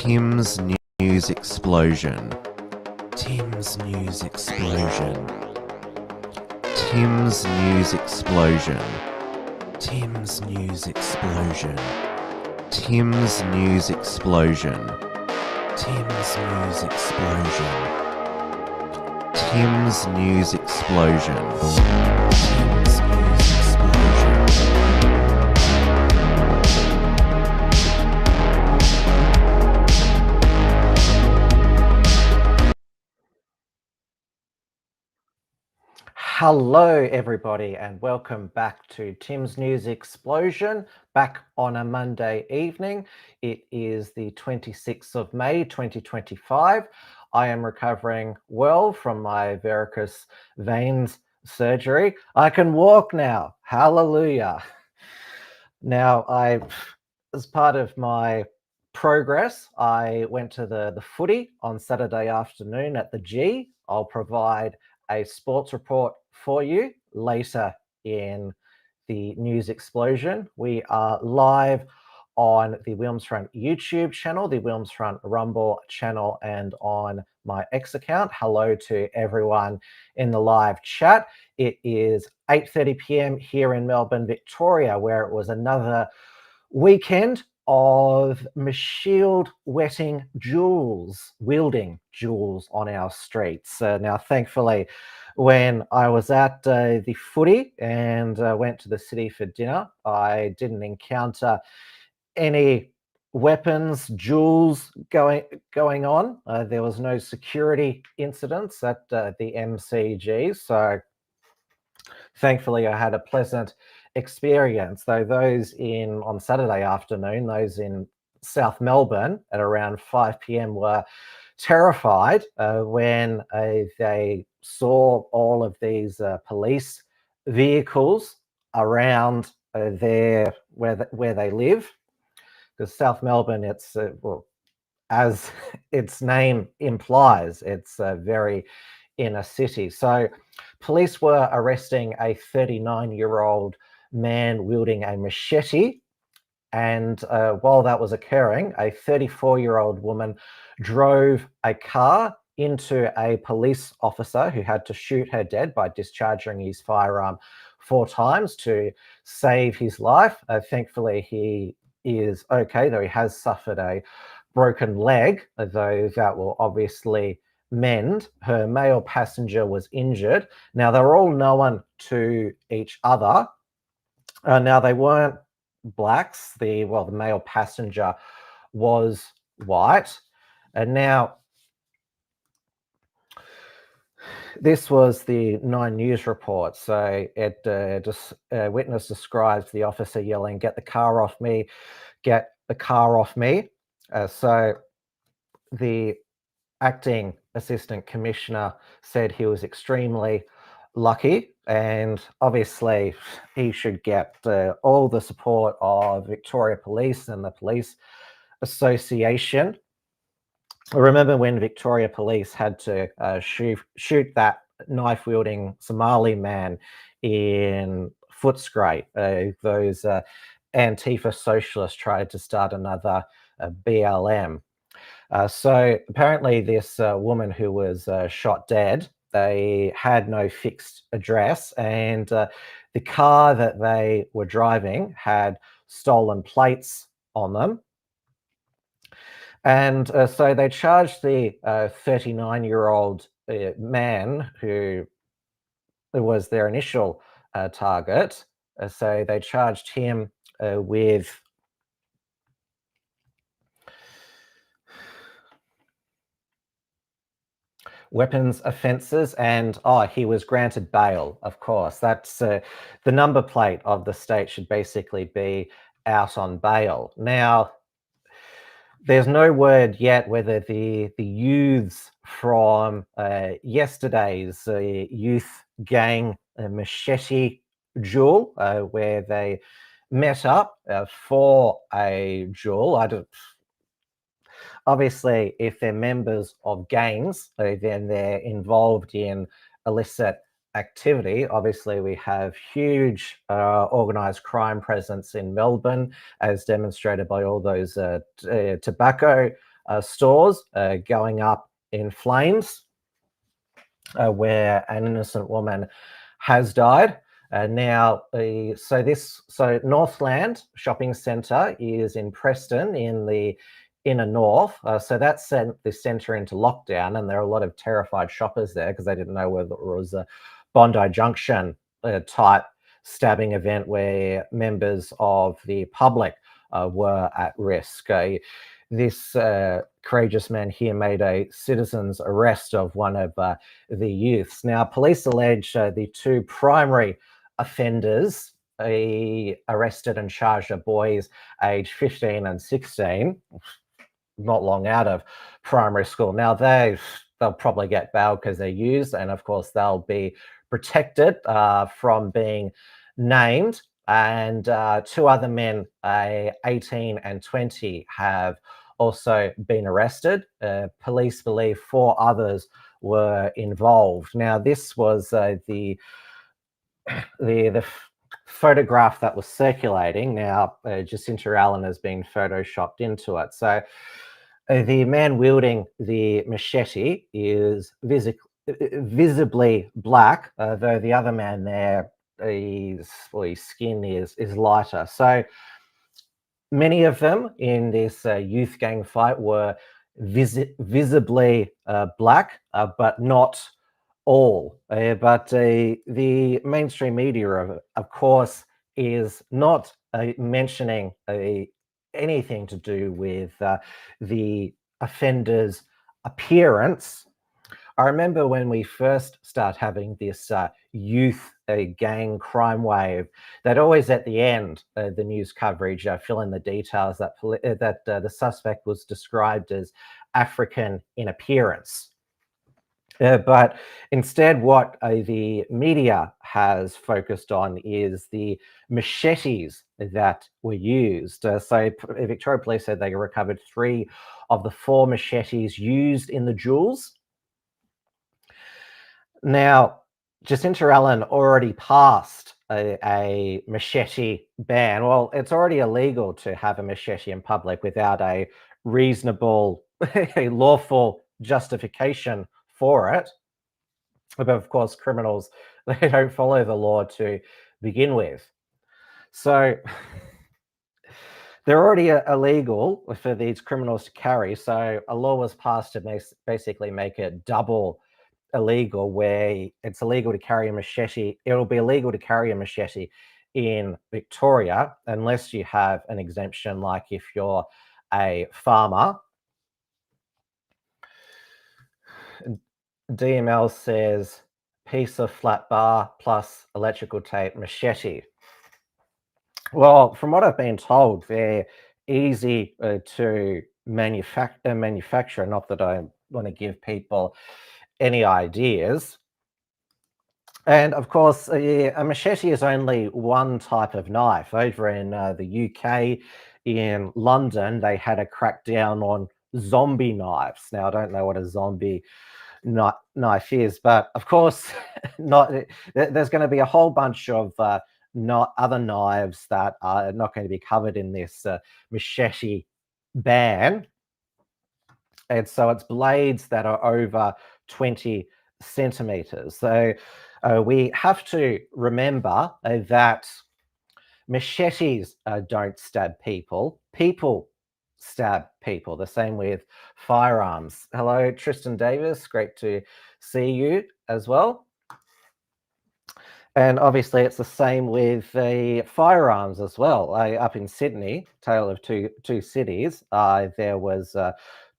Tim's news explosion. Tim's news explosion. Tim's news explosion. Tim's news explosion. Tim's news explosion. Tim's news explosion. Tim's news explosion. Tim's news explosion. Hello everybody and welcome back to Tim's News Explosion, back on a Monday evening. It is the 26th of May 2025. I am recovering well from my varicose veins surgery. I can walk now, hallelujah. Now, as part of my progress, I went to the footy on Saturday afternoon at the G. I'll provide a sports report for you later in the news explosion. We are live on the Wilms YouTube channel, the Wilms Rumble channel, and on my X account. Hello to everyone in the live chat. It is 8:30 p.m. here in Melbourne, Victoria, where it was another weekend of machete wielding duels on our streets. Now, thankfully, when I was at the footy and went to the city for dinner, I didn't encounter any weapons duels going on. There was no security incidents at the MCG, so thankfully I had a pleasant experience. Though those on Saturday afternoon, those in South Melbourne at around 5 p.m. were terrified when they saw all of these police vehicles around where they live. Because South Melbourne, it's well, as its name implies, it's very inner city. So police were arresting a 39-year-old man wielding a machete. And while that was occurring, a 34-year-old woman drove a car into a police officer who had to shoot her dead by discharging his firearm 4 times to save his life. Thankfully, he is okay, though he has suffered a broken leg, though that will obviously mend. Her male passenger was injured. Now, they were all known to each other. Now, they weren't blacks. The male passenger was white. And now, this was the 9 News report. So witness describes the officer yelling, "Get the car off me, get the car off me." So the acting assistant commissioner said he was extremely lucky, and obviously he should get all the support of Victoria Police and the Police Association. I remember when Victoria Police had to shoot that knife-wielding Somali man in Footscray. Those Antifa socialists tried to start another BLM. So apparently this woman who was shot dead, they had no fixed address, and the car that they were driving had stolen plates on them. And so they charged the 39-year-old man who was their initial target. So they charged him with weapons offences, and he was granted bail. Of course, that's the number plate of the state should basically be out on bail. Now, there's no word yet whether the youths from yesterday's youth gang machete duel, where they met up for a duel. Obviously, if they're members of gangs, then they're involved in illicit activity. Obviously, we have huge organised crime presence in Melbourne, as demonstrated by all those tobacco stores going up in flames, where an innocent woman has died. So Northland Shopping Centre is in Preston in the inner north. So that sent the centre into lockdown, and there are a lot of terrified shoppers there because they didn't know whether it was a Bondi Junction type stabbing event where members of the public were at risk. This courageous man here made a citizen's arrest of one of the youths. Now, police allege the two primary offenders arrested and charged are boys aged 15 and 16, not long out of primary school. Now, they'll probably get bail because they're used, and of course, they'll be protected from being named. And two other men, 18 and 20, have also been arrested. Police believe 4 others were involved. Now, this was the photograph that was circulating. Now, Jacinta Allen has been photoshopped into it. So the man wielding the machete is visibly black, though the other man there, his skin is lighter. So many of them in this youth gang fight were visibly black, but not all. But the mainstream media, of course, is not mentioning anything to do with the offender's appearance. I remember when we first started having this youth gang crime wave, that always at the end, the news coverage fill in the details that the suspect was described as African in appearance. But instead, what the media has focused on is the machetes that were used. So Victoria Police said they recovered 3 of the 4 machetes used in the duels. Now, Jacinta Allen already passed a machete ban. Well, it's already illegal to have a machete in public without a reasonable, a lawful justification for it. But of course, criminals, they don't follow the law to begin with. So they're already illegal for these criminals to carry. So a law was passed to basically make it double illegal, where it's illegal to carry a machete. It'll be illegal to carry a machete in Victoria unless you have an exemption, like if you're a farmer. DML says piece of flat bar plus electrical tape machete. Well, from what I've been told, they're easy to manufacture. Not that I want to give people any ideas. And of course, a machete is only one type of knife. Over in the UK, in London, they had a crackdown on zombie knives. Now, I don't know what a zombie knife is, but of course, there's going to be a whole bunch of other knives that are not going to be covered in this machete ban. And so it's blades that are over 20 centimeters. So we have to remember that machetes don't stab people. People stab people. The same with firearms. Hello, Tristan Davis. Great to see you as well. And obviously, it's the same with the firearms as well. Up in Sydney, tale of two cities, there was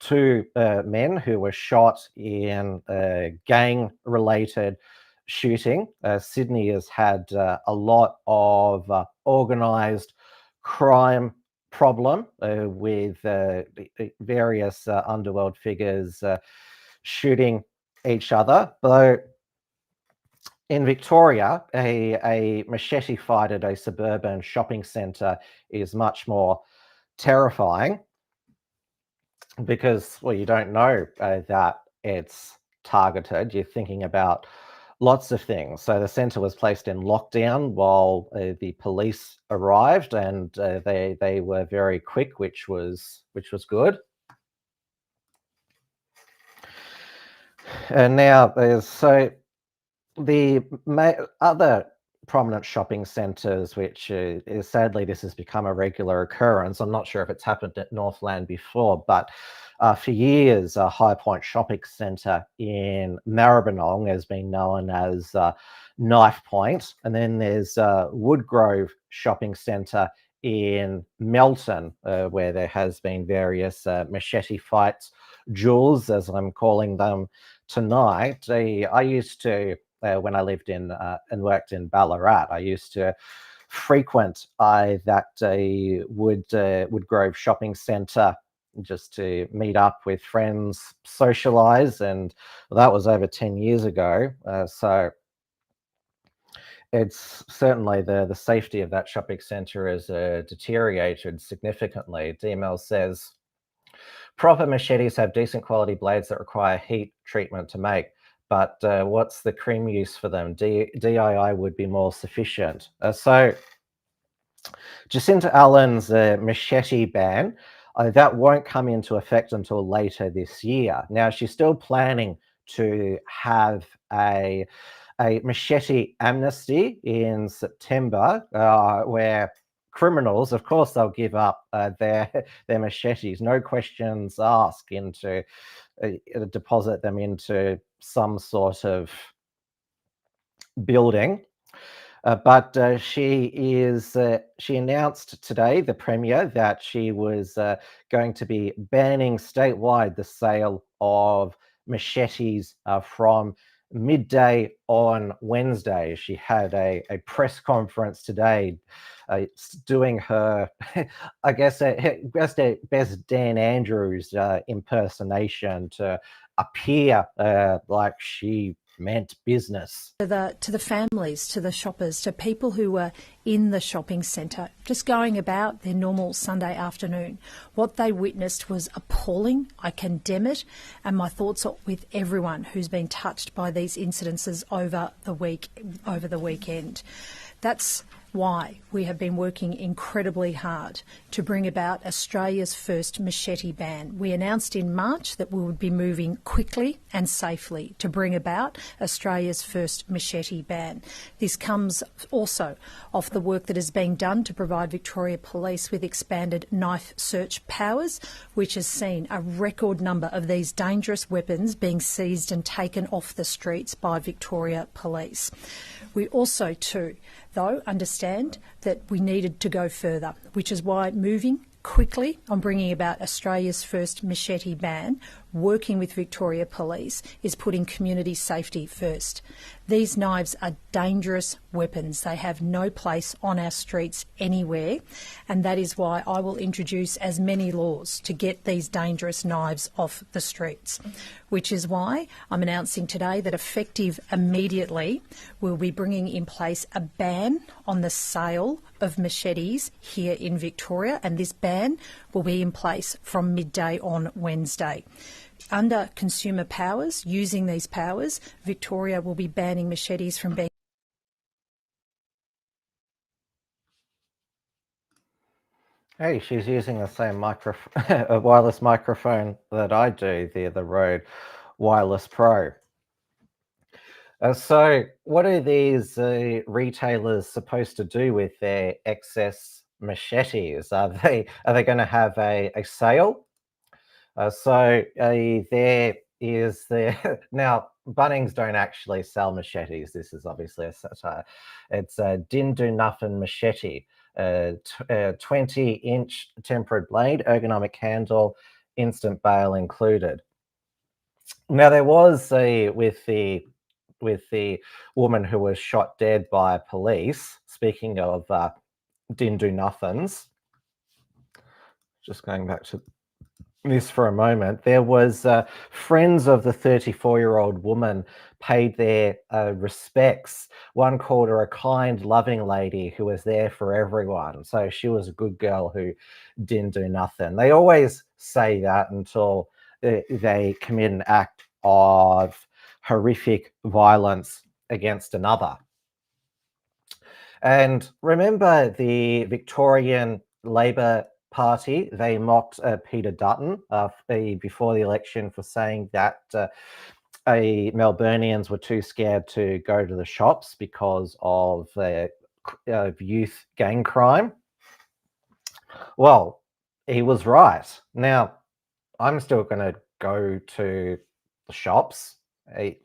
2 men who were shot in a gang-related shooting. Sydney has had a lot of organised crime problem with various underworld figures shooting each other. Though in Victoria, a machete fight at a suburban shopping centre is much more terrifying because, well, you don't know that it's targeted. You're thinking about lots of things. So the centre was placed in lockdown while the police arrived, and they were very quick, which was good. Now, so the other prominent shopping centres, which is sadly this has become a regular occurrence. I'm not sure if it's happened at Northland before, but for years, High Point Shopping Centre in Maribyrnong has been known as Knife Point, and then there's Woodgrove Shopping Centre in Melton, where there has been various machete fights, duels, as I'm calling them tonight. I used to when I lived in and worked in Ballarat, I used to frequent that Woodgrove Shopping Centre just to meet up with friends, socialise, and that was over 10 years ago. So it's certainly the safety of that shopping centre has deteriorated significantly. DML says, proper machetes have decent quality blades that require heat treatment to make. But what's the cream use for them? DIY would be more sufficient. So Jacinta Allen's machete ban, that won't come into effect until later this year. Now, she's still planning to have a machete amnesty in September, where criminals, of course, they'll give up their machetes, no questions asked, into deposit them into some sort of building. But she announced today, the Premier, that she was going to be banning statewide the sale of machetes from midday on Wednesday. She had a press conference today doing her, I guess, best Dan Andrews impersonation to appear like she meant business. To the families, to the shoppers, to people who were in the shopping centre, just going about their normal Sunday afternoon. What they witnessed was appalling. I condemn it, and my thoughts are with everyone who's been touched by these incidences over the weekend. That's why we have been working incredibly hard to bring about Australia's first machete ban. We announced in March that we would be moving quickly and safely to bring about Australia's first machete ban. This comes also off the work that is being done to provide Victoria Police with expanded knife search powers, which has seen a record number of these dangerous weapons being seized and taken off the streets by Victoria Police. We also, too, though, understand that we needed to go further, which is why moving quickly on bringing about Australia's first machete ban, working with Victoria Police, is putting community safety first. These knives are dangerous weapons. They have no place on our streets anywhere, and that is why I will introduce as many laws to get these dangerous knives off the streets, which is why I'm announcing today that effective immediately we'll be bringing in place a ban on the sale of machetes here in Victoria, and this ban will be in place from midday on Wednesday. Under consumer powers, using these powers, Victoria will be banning machetes from being... Hey, she's using the same a wireless microphone that I do, the Rode Wireless Pro. So what are these retailers supposed to do with their excess machetes? Are they going to have a sale? There is the now Bunnings don't actually sell machetes. This is obviously a satire. It's a Din Do Nuffin machete, 20-inch tempered blade, ergonomic handle, instant bail included. Now there was with the woman who was shot dead by police. Speaking of Din Do Nuffins, just going back to this for a moment, there was friends of the 34-year-old woman paid their respects. One called her a kind, loving lady who was there for everyone. So she was a good girl who didn't do nothing. They always say that until they commit an act of horrific violence against another. And remember the Victorian Labor Party, they mocked Peter Dutton before the election for saying that Melburnians were too scared to go to the shops because of youth gang crime. Well, he was right. Now, I'm still going to go to the shops. I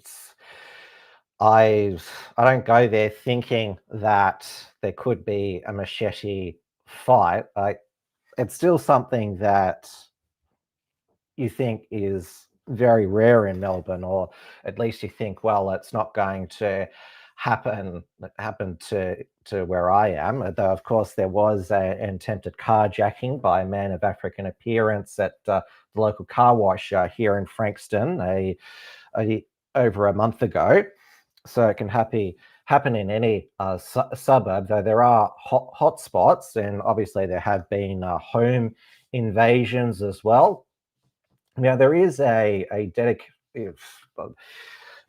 don't go there thinking that there could be a machete fight. It's still something that you think is very rare in Melbourne, or at least you think, well, it's not going to happen to where I am. Though, of course, there was an attempted carjacking by a man of African appearance at the local car wash here in Frankston over a month ago. So it can happen in any suburb, though there are hot spots, and obviously there have been home invasions as well. Now, there is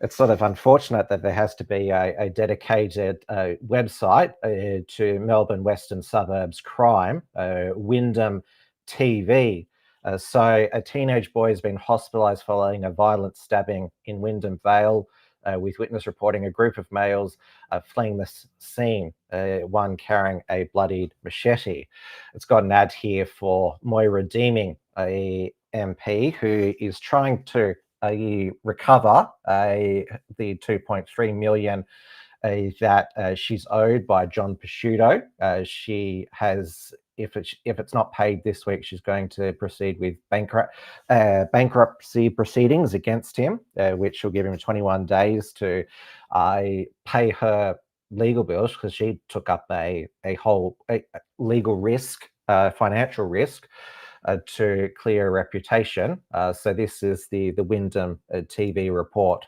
it's sort of unfortunate that there has to be a dedicated website to Melbourne Western Suburbs crime, Wyndham TV. So a teenage boy has been hospitalised following a violent stabbing in Wyndham Vale, with witness reporting a group of males fleeing the scene, one carrying a bloodied machete. It's got an ad here for Moira Deeming, a MP who is trying to recover the 2.3 million that she's owed by John Prosciutto. She has, if it's not paid this week, she's going to proceed with bankruptcy proceedings against him, which will give him 21 days to pay her legal bills, because she took up a whole legal risk, financial risk, to clear a reputation. So this is the Wyndham TV report.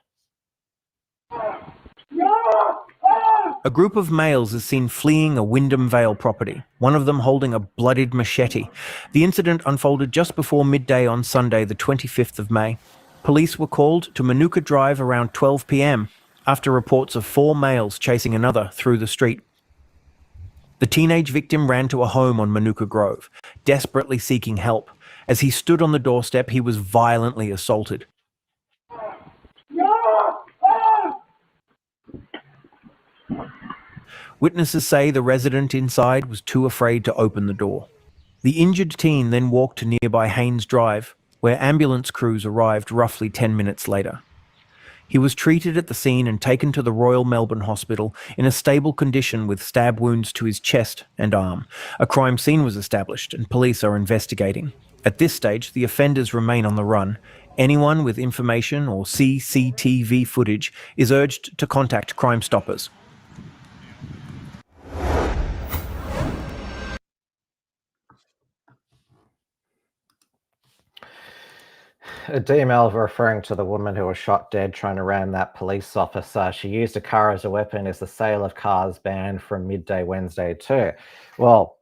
A group of males is seen fleeing a Wyndham Vale property, one of them holding a bloodied machete. The incident unfolded just before midday on Sunday, the 25th of May. Police were called to Manuka Drive around 12 p.m. after reports of 4 males chasing another through the street. The teenage victim ran to a home on Manuka Grove, desperately seeking help. As he stood on the doorstep, he was violently assaulted. Witnesses say the resident inside was too afraid to open the door. The injured teen then walked to nearby Haynes Drive, where ambulance crews arrived roughly 10 minutes later. He was treated at the scene and taken to the Royal Melbourne Hospital in a stable condition with stab wounds to his chest and arm. A crime scene was established and police are investigating. At this stage, the offenders remain on the run. Anyone with information or CCTV footage is urged to contact Crime Stoppers. DML referring to the woman who was shot dead trying to ram that police officer. She used a car as a weapon. Is the sale of cars banned from midday Wednesday too? Well,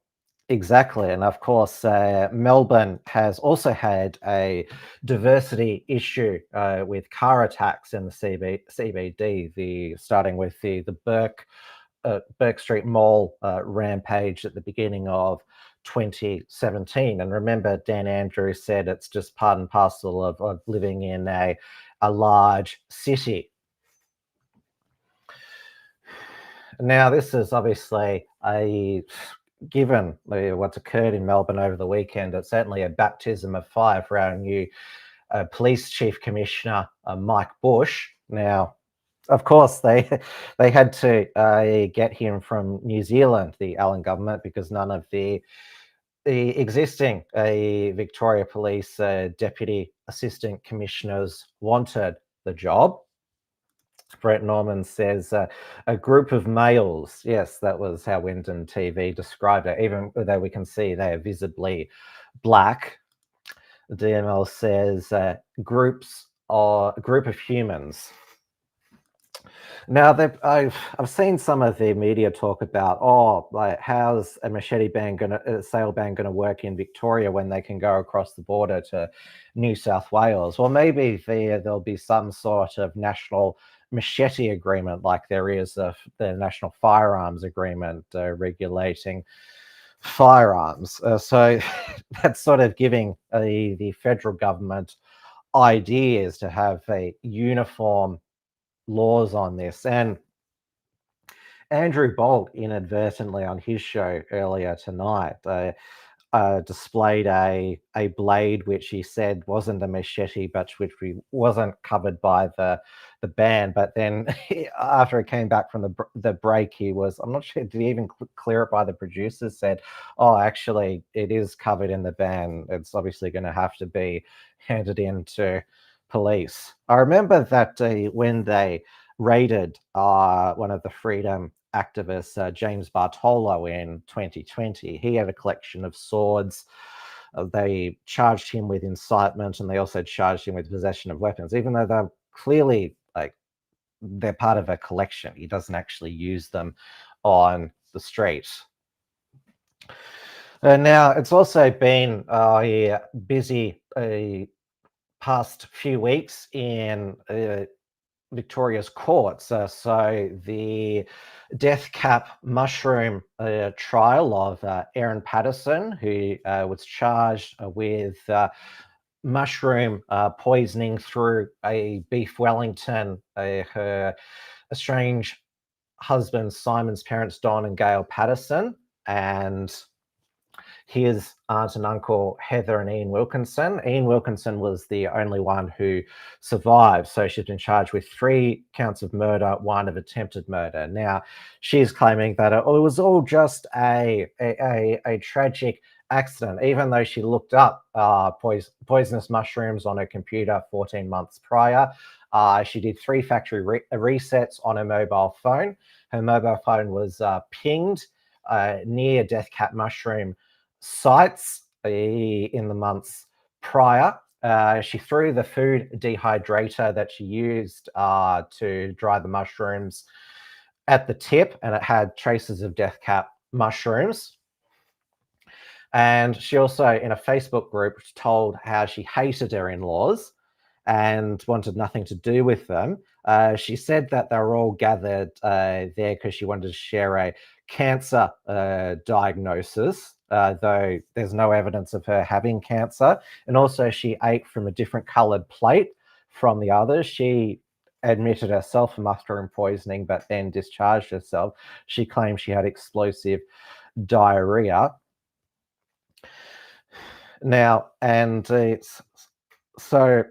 exactly. And of course, Melbourne has also had a diversity issue with car attacks in the CBD, starting with the Burke Street Mall rampage at the beginning of 2017. And remember, Dan Andrews said it's just part and parcel of living in a large city. Now, this is obviously given what's occurred in Melbourne over the weekend, it's certainly a baptism of fire for our new police chief commissioner, Mike Bush. Now, of course, they had to get him from New Zealand, the Allen government, because none of the existing Victoria Police deputy assistant commissioners wanted the job. Brett Norman says a group of males. Yes, that was how Wyndham TV described it, even though we can see they are visibly black. DML says a group of humans. Now, I've seen some of the media talk about, like, how's a machete sale ban going to work in Victoria when they can go across the border to New South Wales? Well, maybe there'll be some sort of national machete agreement, like there is the National Firearms Agreement regulating firearms. So that's sort of giving the federal government idea is to have a uniform laws on this. And Andrew Bolt inadvertently on his show earlier tonight displayed a blade which he said wasn't a machete, but which wasn't covered by the ban. But then after it came back from the break, he was, I'm not sure, did he even clear it by the producers, said, oh, actually, it is covered in the ban. It's obviously going to have to be handed in to police. I remember that when they raided one of the freedom activists, James Bartolo, in 2020. He had a collection of swords. They charged him with incitement, and they also charged him with possession of weapons, even though they're clearly they're part of a collection. He doesn't actually use them on the street. Now, it's also been a busy past few weeks in Victoria's courts. So the death cap mushroom trial of Erin Patterson, who was charged with mushroom poisoning through a beef Wellington. Her estranged husband Simon's parents, Don and Gail Patterson, and his aunt and uncle, Heather and Ian Wilkinson. Ian Wilkinson was the only one who survived. So she's been charged with 3 counts of murder, 1 of attempted murder. Now, she's claiming that it was all just a tragic accident, even though she looked up poisonous mushrooms on her computer 14 months prior. She did 3 factory resets on her mobile phone. Her mobile phone was pinged near death cap mushroom sites in the months prior. She threw the food dehydrator that she used to dry the mushrooms at the tip, and it had traces of death cap mushrooms. And she also, in a Facebook group, told how she hated her in-laws and wanted nothing to do with them. She said that they were all gathered there because she wanted to share a cancer diagnosis, though there's no evidence of her having cancer. And also she ate from a different coloured plate from the others. She admitted herself to mushroom poisoning, but then discharged herself. She claimed she had explosive diarrhea. Now, and so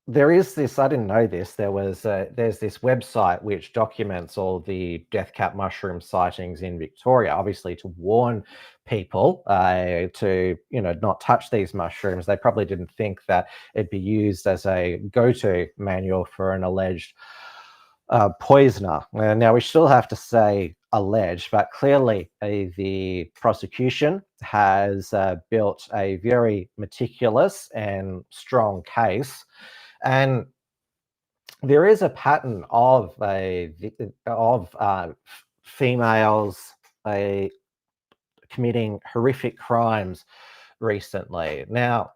there is this, I didn't know this, there's this website which documents all the death cap mushroom sightings in Victoria, obviously to warn people to, not touch these mushrooms. They probably didn't think that it'd be used as a go-to manual for an alleged poisoner. Now, we still have to say alleged, but clearly the prosecution has built a very meticulous and strong case. And there is a pattern of females committing horrific crimes recently. Now,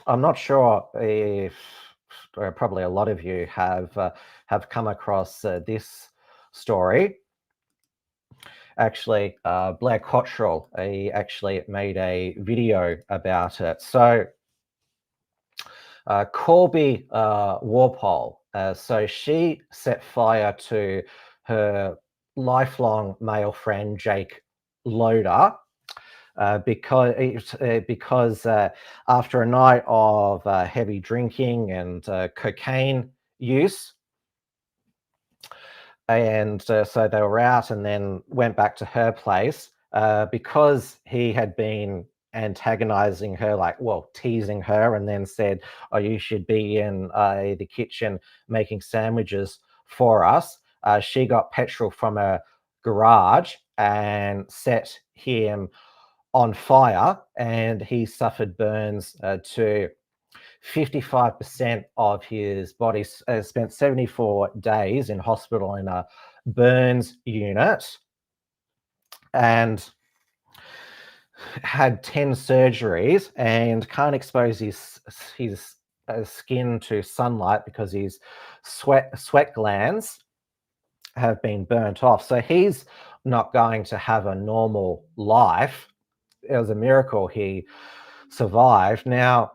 I'm not sure if probably a lot of you have come across this story. Actually, Blair Cottrell, he actually made a video about it. So Corby Walpole, so she set fire to her lifelong male friend Jake Loader because after a night of heavy drinking and cocaine use, and so they were out and then went back to her place because he had been antagonizing her, teasing her, and then said, oh, you should be in the kitchen making sandwiches for us. She got petrol from her garage and set him on fire, and he suffered burns to 55% of his body. Spent 74 days in hospital in a burns unit and had 10 surgeries, and can't expose his skin to sunlight because his sweat glands have been burnt off. So he's not going to have a normal life. It was a miracle he survived. Now,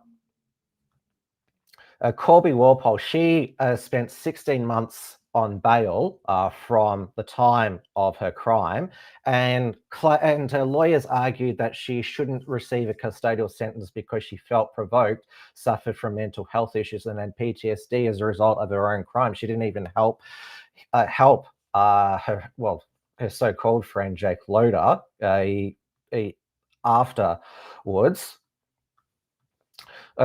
Corby Walpole, she spent 16 months on bail from the time of her crime, and her lawyers argued that she shouldn't receive a custodial sentence because she felt provoked, suffered from mental health issues, and then PTSD as a result of her own crime. She didn't even help her so-called friend Jake Loader afterwards.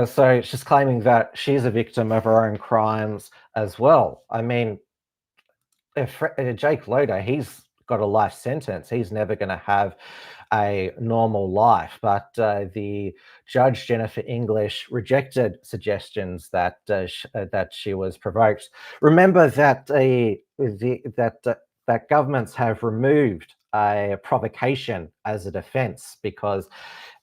So she's claiming that she's a victim of her own crimes as well. I mean, if Jake Loader, he's got a life sentence. He's never going to have a normal life. But the judge, Jennifer English, rejected suggestions that that she was provoked. Remember that that governments have removed a provocation as a defence because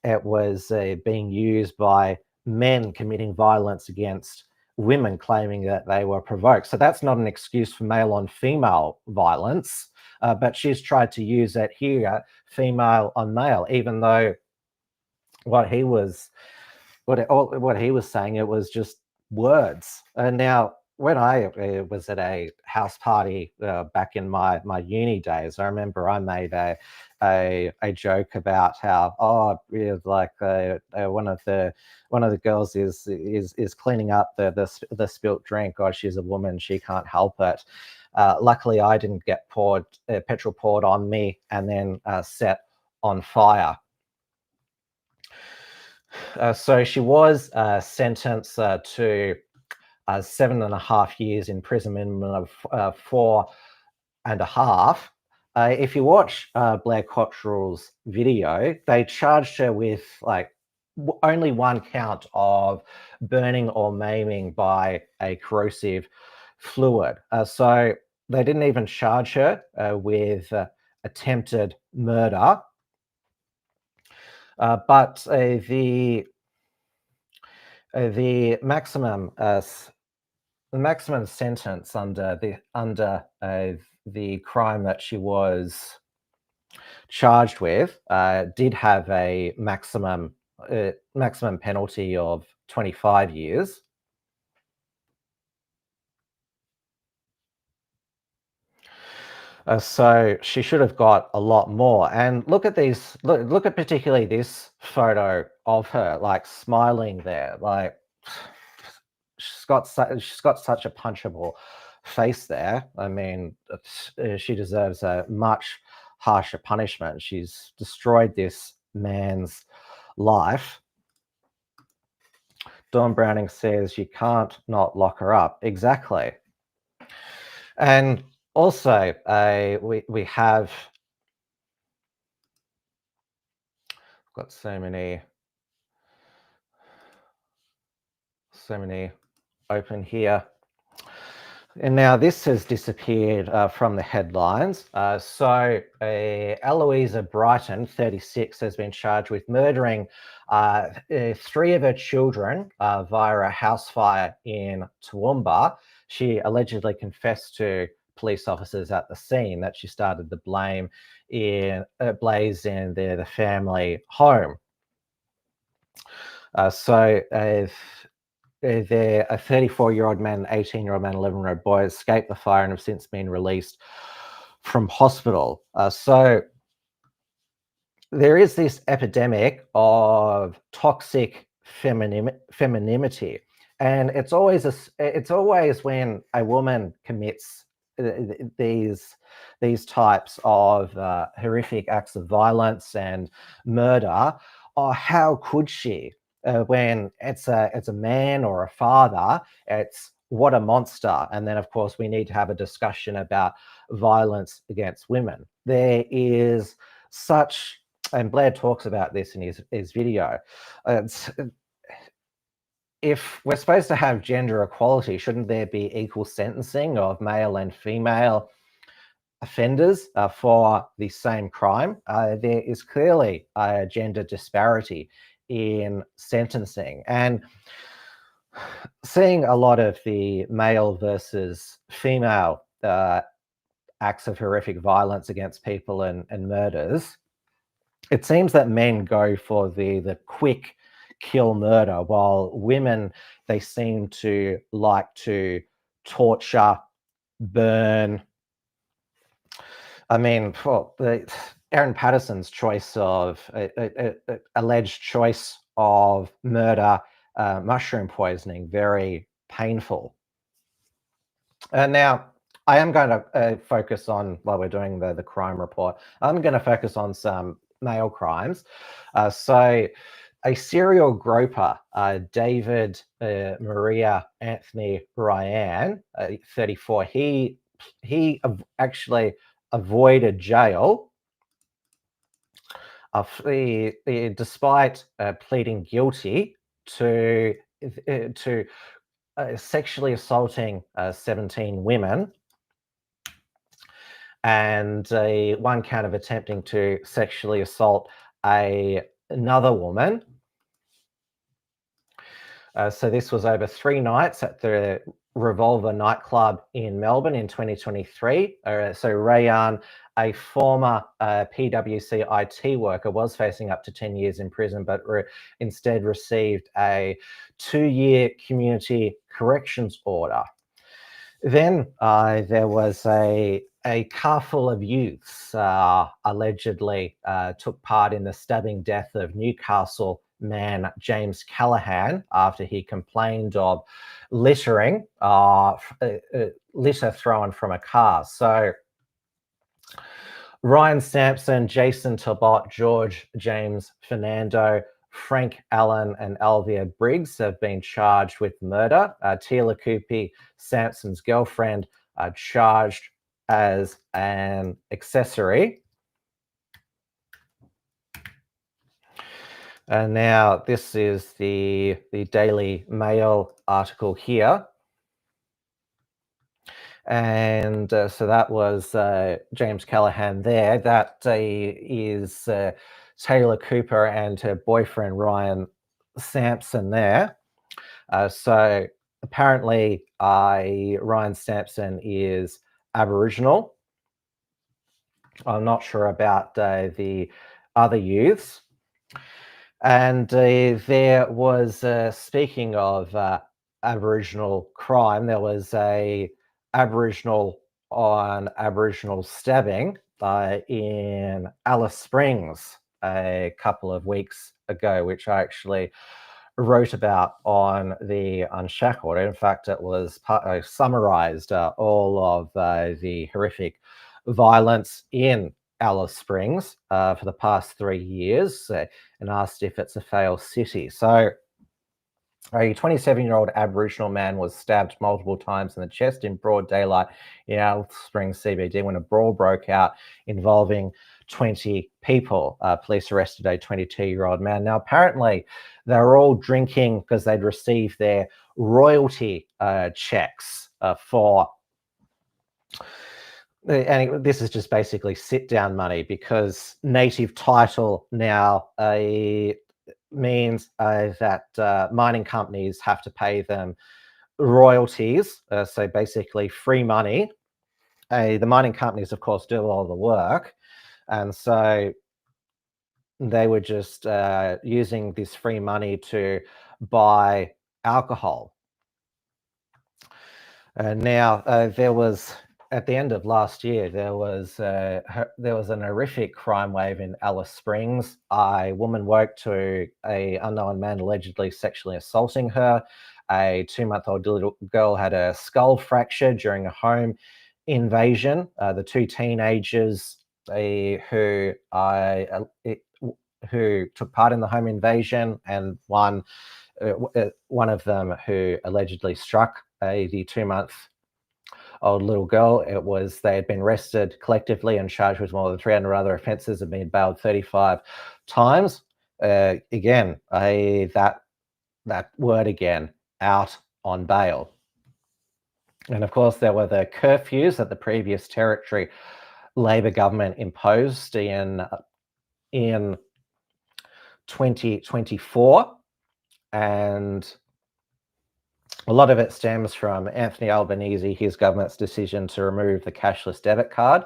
it was being used by men committing violence against women, claiming that they were provoked. So that's not an excuse for male on female violence, but she's tried to use it here, female on male, even though what he was saying, it was just words. And now, when I was at a house party back in my uni days, I remember I made a joke about how like one of the girls is cleaning up the spilt drink. Oh, she's a woman, she can't help it. Luckily, I didn't get petrol poured on me and then set on fire. So she was sentenced to 7.5 years imprisonment of 4.5. If you watch Blair Cottrell's video, they charged her with like only one count of burning or maiming by a corrosive fluid. So they didn't even charge her with attempted murder. But the maximum sentence under the crime that she was charged with did have a maximum penalty of 25 years. So she should have got a lot more. And look at these. Look at particularly this photo of her, like smiling there. Like she's got such a punchable face there. I mean, she deserves a much harsher punishment. She's destroyed this man's life. Dawn Browning says you can't not lock her up. Exactly. And also, we have got so many open here. And now this has disappeared from the headlines. So Eloisa Brighton, 36, has been charged with murdering 3 of her children via a house fire in Toowoomba. She allegedly confessed to police officers at the scene that she started the blaze in the family home. So a 34-year-old man, 18-year-old man, 11-year-old boy escaped the fire and have since been released from hospital. So there is this epidemic of toxic femininity, and it's always when a woman commits these types of horrific acts of violence and murder. Oh, how could she? When it's a man or a father, it's what a monster. And then, of course, we need to have a discussion about violence against women. There is such, and Blair talks about this in his video. If we're supposed to have gender equality, shouldn't there be equal sentencing of male and female offenders for the same crime? There is clearly a gender disparity in sentencing, and seeing a lot of the male versus female acts of horrific violence against people and murders, it seems that men go for the quick kill murder, while women they seem to like to torture, burn. I mean, Aaron Patterson's choice of alleged choice of murder, mushroom poisoning, very painful. Now, I am going to focus on, while we're doing the crime report, I'm going to focus on some male crimes. So a serial groper, David Maria Anthony Ryan, 34, he actually avoided jail despite pleading guilty to sexually assaulting 17 women and one count of attempting to sexually assault another woman. So this was over 3 nights at the Revolver nightclub in Melbourne in 2023. So Rayan, a former PwC IT worker, was facing up to 10 years in prison, but instead received a 2-year community corrections order. Then there was a car full of youths allegedly took part in the stabbing death of Newcastle man James Callaghan after he complained of littering, litter thrown from a car. So Ryan Sampson, Jason Talbot, George James Fernando, Frank Allen and Alvia Briggs have been charged with murder. Tila Kupi, Sampson's girlfriend, charged as an accessory. And now this is the Daily Mail article here. And so that was James Callaghan there. That is Taylor Cooper and her boyfriend Ryan Sampson there. So apparently Ryan Sampson is Aboriginal. I'm not sure about the other youths. And there was, speaking of Aboriginal crime, there was a Aboriginal on Aboriginal stabbing in Alice Springs a couple of weeks ago, which I actually wrote about on the Unshackled. In fact, it was I summarized all of the horrific violence in Alice Springs for the past 3 years and asked if it's a failed city. So a 27-year-old Aboriginal man was stabbed multiple times in the chest in broad daylight in Alice Springs CBD when a brawl broke out involving 20 people. Police arrested a 22-year-old man. Now, apparently, they were all drinking because they'd received their royalty checks for... And this is just basically sit-down money because native title now means that mining companies have to pay them royalties, so basically free money. The mining companies, of course, do all the work, and so they were just using this free money to buy alcohol. And now there was... At the end of last year, there was an horrific crime wave in Alice Springs. A woman woke to an unknown man allegedly sexually assaulting her. A 2-month-old little girl had a skull fracture during a home invasion. The 2 teenagers who took part in the home invasion, and one of them who allegedly struck the 2-month-old little girl. They had been arrested collectively and charged with more than 300 other offences and been bailed 35 times. Again, that word again, out on bail. And of course, there were the curfews that the previous Territory Labor government imposed in 2024, and a lot of it stems from Anthony Albanese, his government's decision to remove the cashless debit card.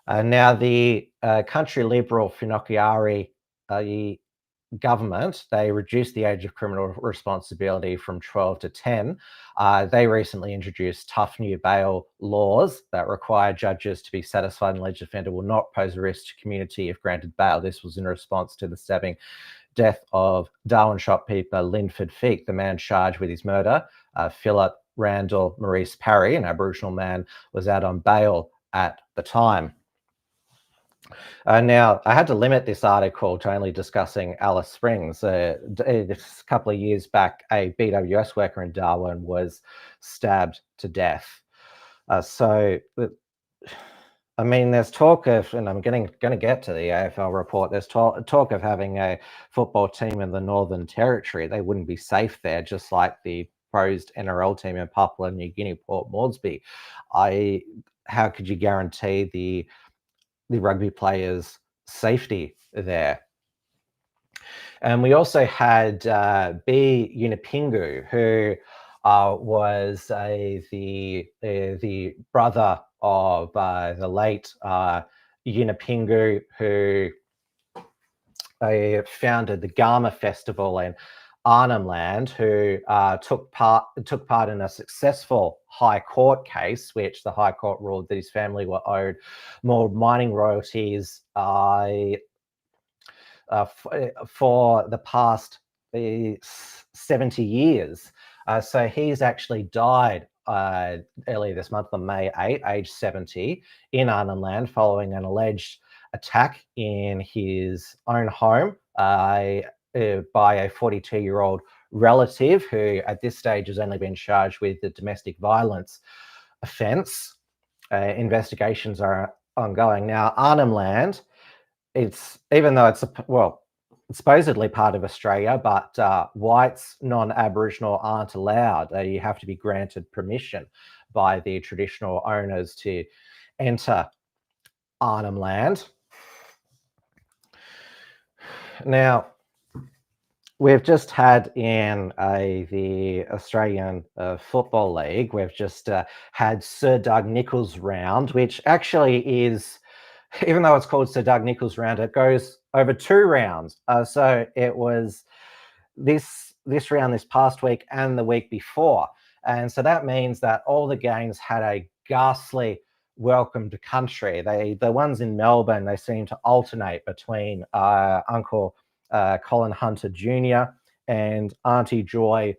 Now, the country Liberal Whanokaiari government, they reduced the age of criminal responsibility from 12 to 10. They recently introduced tough new bail laws that require judges to be satisfied an alleged offender will not pose a risk to community if granted bail. This was in response to the stabbing death of Darwin shopkeeper Linford Feek, the man charged with his murder. Philip Randall Maurice Parry, an Aboriginal man, was out on bail at the time. Now, I had to limit this article to only discussing Alice Springs. A couple of years back, a BWS worker in Darwin was stabbed to death. So, I mean, there's talk of, and I'm going to get to the AFL report, there's talk of having a football team in the Northern Territory. They wouldn't be safe there, just like the proposed NRL team in Papua New Guinea, Port Moresby. How could you guarantee the rugby players' safety there? And we also had B. Unipingu, who was the brother of the late Unipingu, who founded the Gama Festival in Arnhem Land, who took part in a successful High Court case, which the High Court ruled that his family were owed more mining royalties for the past 70 years. So he's actually died earlier this month on May 8, age 70, in Arnhem Land following an alleged attack in his own home by a 42-year-old relative who at this stage has only been charged with the domestic violence offence. Investigations are ongoing. Now, Arnhem Land, even though it's supposedly part of Australia, but whites, non-Aboriginal aren't allowed. You have to be granted permission by the traditional owners to enter Arnhem Land. Now, we've just had in the Australian Football League, we've just had Sir Doug Nicholls round, which actually is, even though it's called Sir Doug Nicholls round, it goes over 2 rounds. So it was this round this past week and the week before. And so that means that all the games had a ghastly welcome to country. The ones in Melbourne, they seem to alternate between Uncle Colin Hunter Jr. and Auntie Joy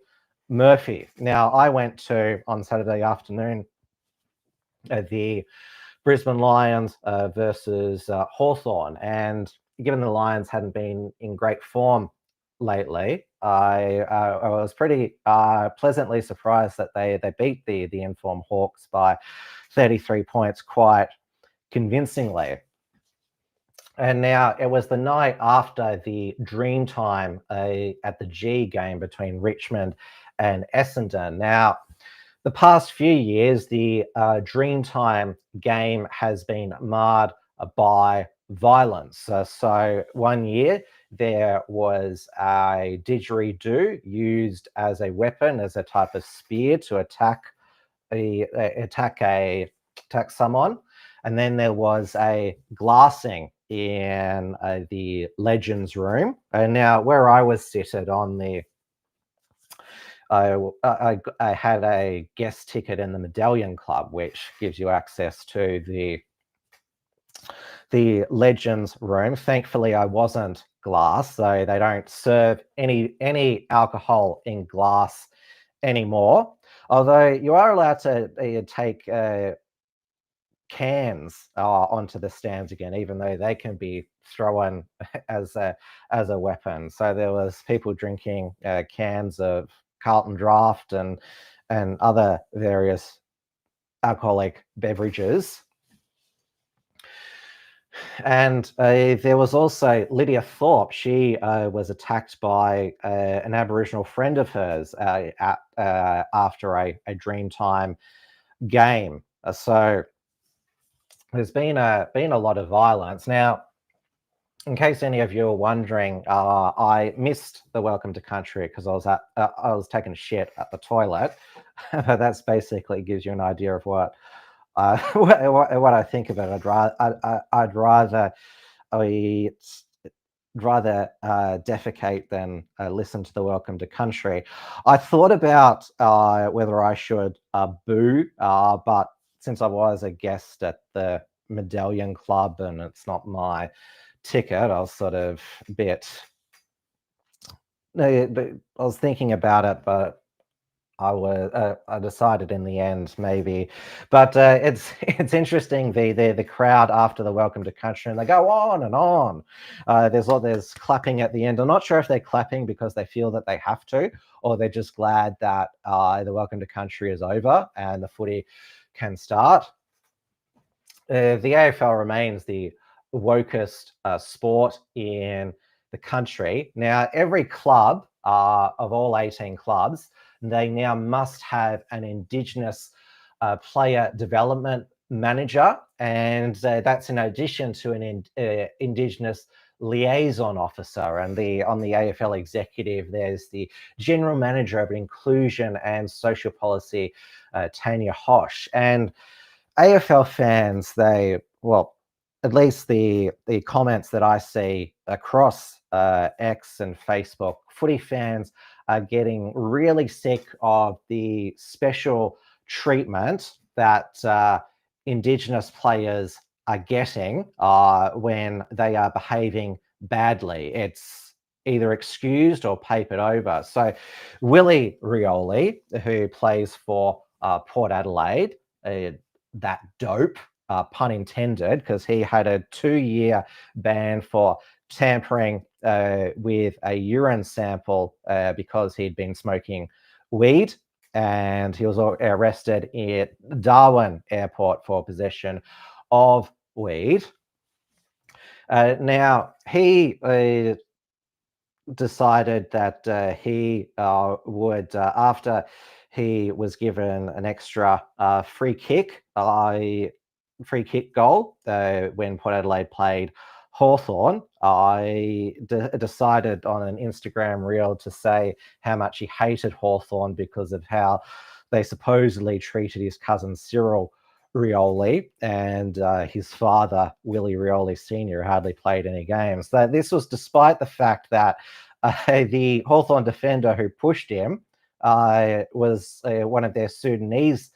Murphy. Now, I went to, on Saturday afternoon, the Brisbane Lions versus Hawthorn, and given the Lions hadn't been in great form lately, I was pretty pleasantly surprised that they beat the informed Hawks by 33 points quite convincingly. And now it was the night after the Dreamtime at the G game between Richmond and Essendon. Now, the past few years, the Dreamtime game has been marred by violence. So one year there was a didgeridoo used as a weapon, as a type of spear to attack someone. And then there was a glassing in the Legends room. And now where I was seated on the, I had a guest ticket in the Medallion Club, which gives you access to the Legends room. Thankfully, I wasn't glass, so they don't serve any alcohol in glass anymore. Although you are allowed to take cans onto the stands again, even though they can be thrown as a weapon. So there was people drinking cans of Carlton Draft and other various alcoholic beverages. And there was also Lydia Thorpe. She was attacked by an Aboriginal friend of hers after a Dreamtime game. So there's been a lot of violence. Now, in case any of you are wondering, I missed the Welcome to Country because I was taking a shit at the toilet. But that's basically gives you an idea of what I think of it. I'd rather defecate than listen to the Welcome to Country. I thought about whether I should boo, but since I was a guest at the Medallion Club and it's not my ticket, I was sort of a bit. I was thinking about it, but I decided in the end maybe, but it's interesting the crowd after the Welcome to Country, and they go on and on. There's clapping at the end. I'm not sure if they're clapping because they feel that they have to, or they're just glad that the Welcome to Country is over and the footy can start. The AFL remains the wokest sport in the country. Now, every club of all 18 clubs, they now must have an Indigenous player development manager, and that's in addition to an Indigenous liaison officer. And on the AFL executive, there's the general manager of inclusion and social policy, Tanya Hosh. And AFL fans, at least the comments that I see across X and Facebook, footy fans are getting really sick of the special treatment that Indigenous players are getting when they are behaving badly. It's either excused or papered over. So Willie Rioli, who plays for Port Adelaide, that dope, pun intended, because he had a 2-year ban for tampering with a urine sample because he'd been smoking weed, and he was arrested at Darwin Airport for possession of weed. Now, he decided that he would, after he was given an extra free kick goal when Port Adelaide played Hawthorn. I decided on an Instagram reel to say how much he hated Hawthorn because of how they supposedly treated his cousin Cyril Rioli and his father, Willie Rioli Sr., hardly played any games. This was despite the fact that the Hawthorn defender who pushed him was one of their Sudanese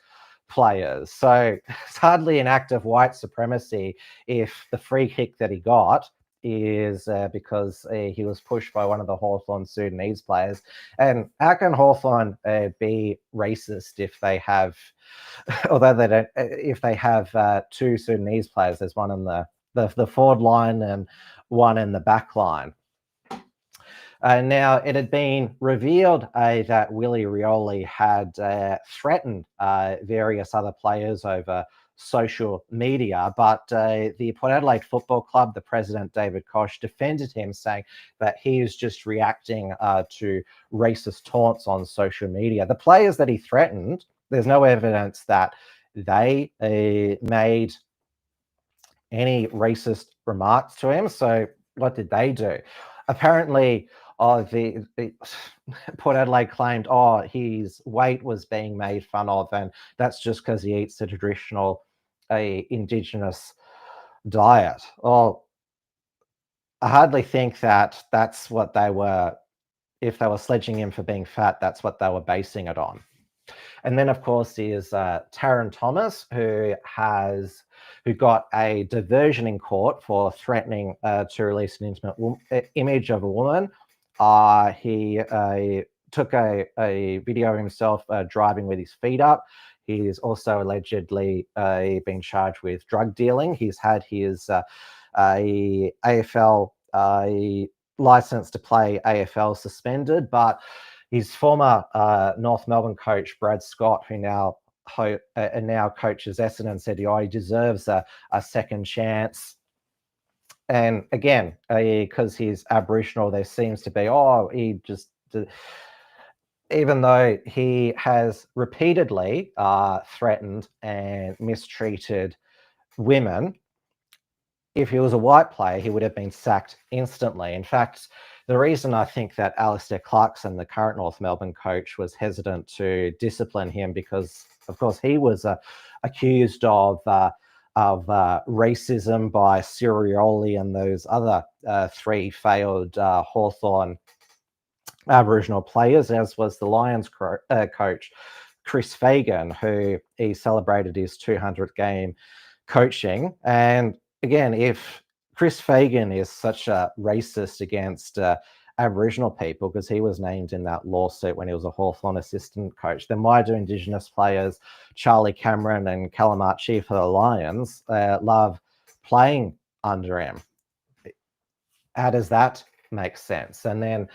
players. So it's hardly an act of white supremacy if the free kick that he got is because he was pushed by one of the Hawthorn Sudanese players. And how can Hawthorn be racist if they have, although they don't, if they have 2 Sudanese players? There's one in the forward line and one in the back line. Now, it had been revealed that Willie Rioli had threatened various other players over social media, but the Port Adelaide Football Club, the president, David Koch, defended him, saying that he is just reacting to racist taunts on social media. The players that he threatened, there's no evidence that they made any racist remarks to him. So what did they do? Apparently, the Port Adelaide claimed, his weight was being made fun of, and that's just because he eats a traditional Indigenous diet. Well, I hardly think that that's what they were. If they were sledging him for being fat, that's what they were basing it on. And then, of course, is Taron Thomas, who got a diversion in court for threatening to release an intimate image of a woman. He took a video of himself driving with his feet up. He's also allegedly been charged with drug dealing. He's had his AFL license to play AFL suspended, but his former North Melbourne coach, Brad Scott, who now coaches Essendon, said he deserves a second chance. And again, because he's Aboriginal, there seems to be, even though he has repeatedly threatened and mistreated women, if he was a white player, he would have been sacked instantly. In fact, the reason I think that Alistair Clarkson, the current North Melbourne coach, was hesitant to discipline him because, of course, he was accused of racism by Sirioli and those other 3 failed Hawthorn Aboriginal players, as was the Lions coach, Chris Fagan, who he celebrated his 200th game coaching. And again, if Chris Fagan is such a racist against Aboriginal people, because he was named in that lawsuit when he was a Hawthorn assistant coach, then why do Indigenous players Charlie Cameron and Callum Archie for the Lions love playing under him? How does that make sense? And then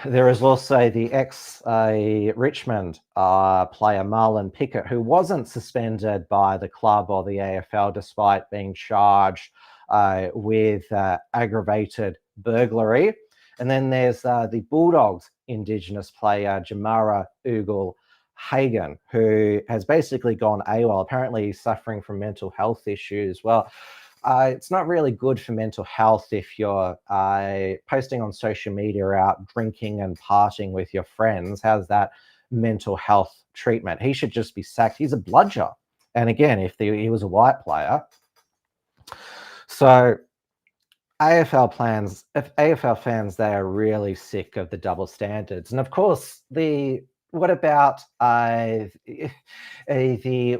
there is also the ex-Richmond player Marlon Pickett, who wasn't suspended by the club or the AFL despite being charged with aggravated burglary. And then there's the Bulldogs Indigenous player Jamara Ugle-Hagan, who has basically gone AWOL. Apparently he's suffering from mental health issues. Well, it's not really good for mental health if you're posting on social media out drinking and partying with your friends. How's that mental health treatment? He should just be sacked. He's a bludger. And again, if he was a white player. So AFL fans, they are really sick of the double standards. And of course, what about the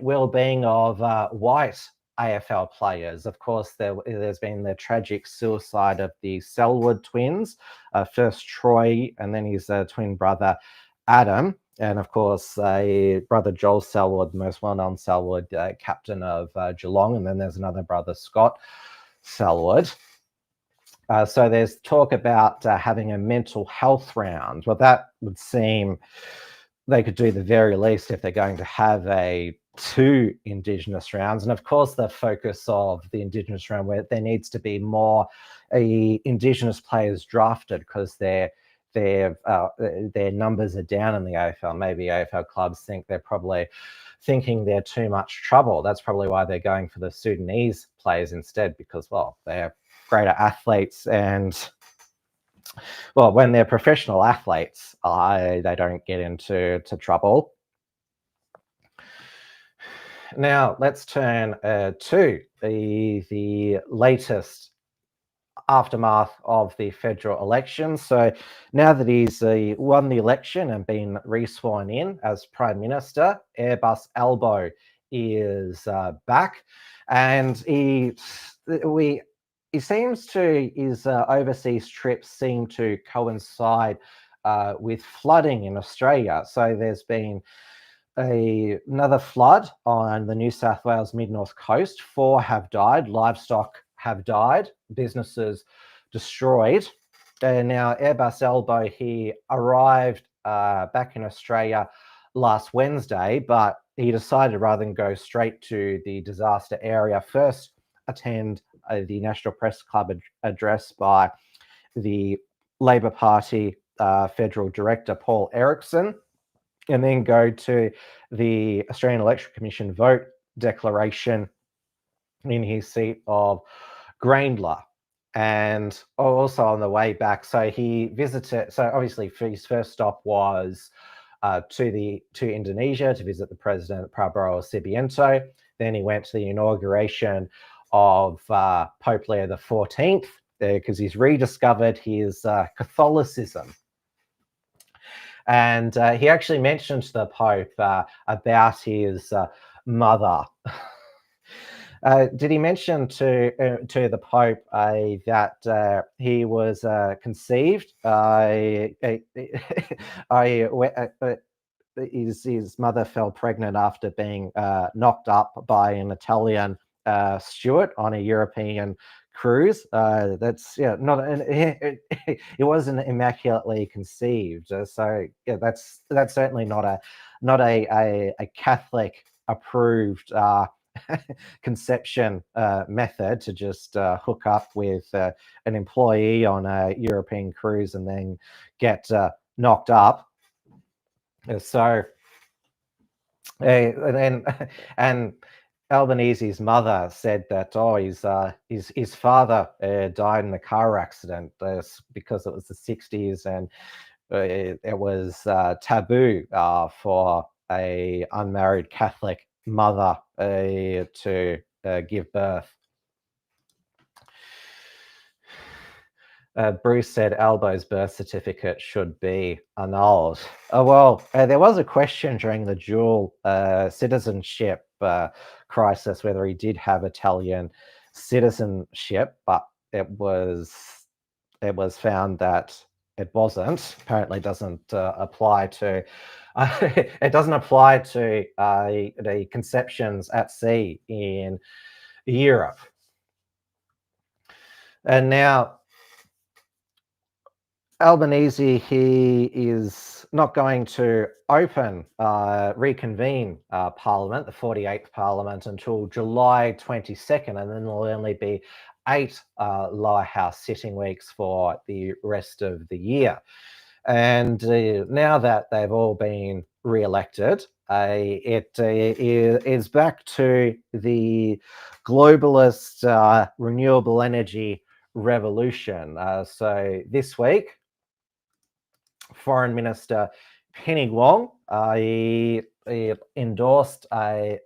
well-being of white AFL players? Of course, there's been the tragic suicide of the Selwood twins, first Troy and then his twin brother Adam, and of course brother Joel Selwood, the most well-known Selwood captain of Geelong, and then there's another brother Scott Selwood. So there's talk about having a mental health round. Well, that would seem they could do the very least if they're going to have 2 Indigenous rounds. And of course, the focus of the Indigenous round, where there needs to be more Indigenous players drafted, because their numbers are down in the AFL. Maybe AFL clubs think they're probably thinking they're too much trouble. That's probably why they're going for the Sudanese players instead, because, well, they're greater athletes, and well, when they're professional athletes, they don't get into trouble. Now let's turn to the latest aftermath of the federal election. So now that he's won the election and been re-sworn in as Prime Minister, Airbus Albo is back, and his overseas trips seem to coincide with flooding in Australia. So there's been another flood on the New South Wales mid-north coast. 4 have died, livestock have died, businesses destroyed. And now Airbus Albo, he arrived back in Australia last Wednesday, but he decided, rather than go straight to the disaster area, first attend the National Press Club address by the Labor Party Federal Director Paul Erickson, and then go to the Australian Electoral Commission vote declaration in his seat of Grayndler. And also on the way back, so he visited, so obviously his first stop was to Indonesia to visit the president, Prabowo Subianto. Then he went to the inauguration of Pope Leo XIV, because he's rediscovered his Catholicism. And he actually mentioned to the Pope about his mother. Did he mention to the Pope that he was conceived? His mother fell pregnant after being knocked up by an Italian steward on a European cruise. That's not it wasn't immaculately conceived. So yeah, that's certainly not a Catholic approved conception method, to just hook up with an employee on a European cruise and then get knocked up. So and Albanese's mother said that his father died in a car accident because it was the 60s, and it was taboo for a unmarried Catholic mother to give birth. Bruce said Albo's birth certificate should be annulled. There was a question during the dual citizenship crisis whether he did have Italian citizenship, but it was found that it wasn't. Apparently, doesn't apply to. It doesn't apply to the conceptions at sea in Europe. And now, Albanese, he is not going to reconvene Parliament, the 48th Parliament, until July 22nd, and then there'll only be 8 lower house sitting weeks for the rest of the year. And now that they've all been re-elected, it is back to the globalist renewable energy revolution. So this week, Foreign Minister Penny Wong he endorsed the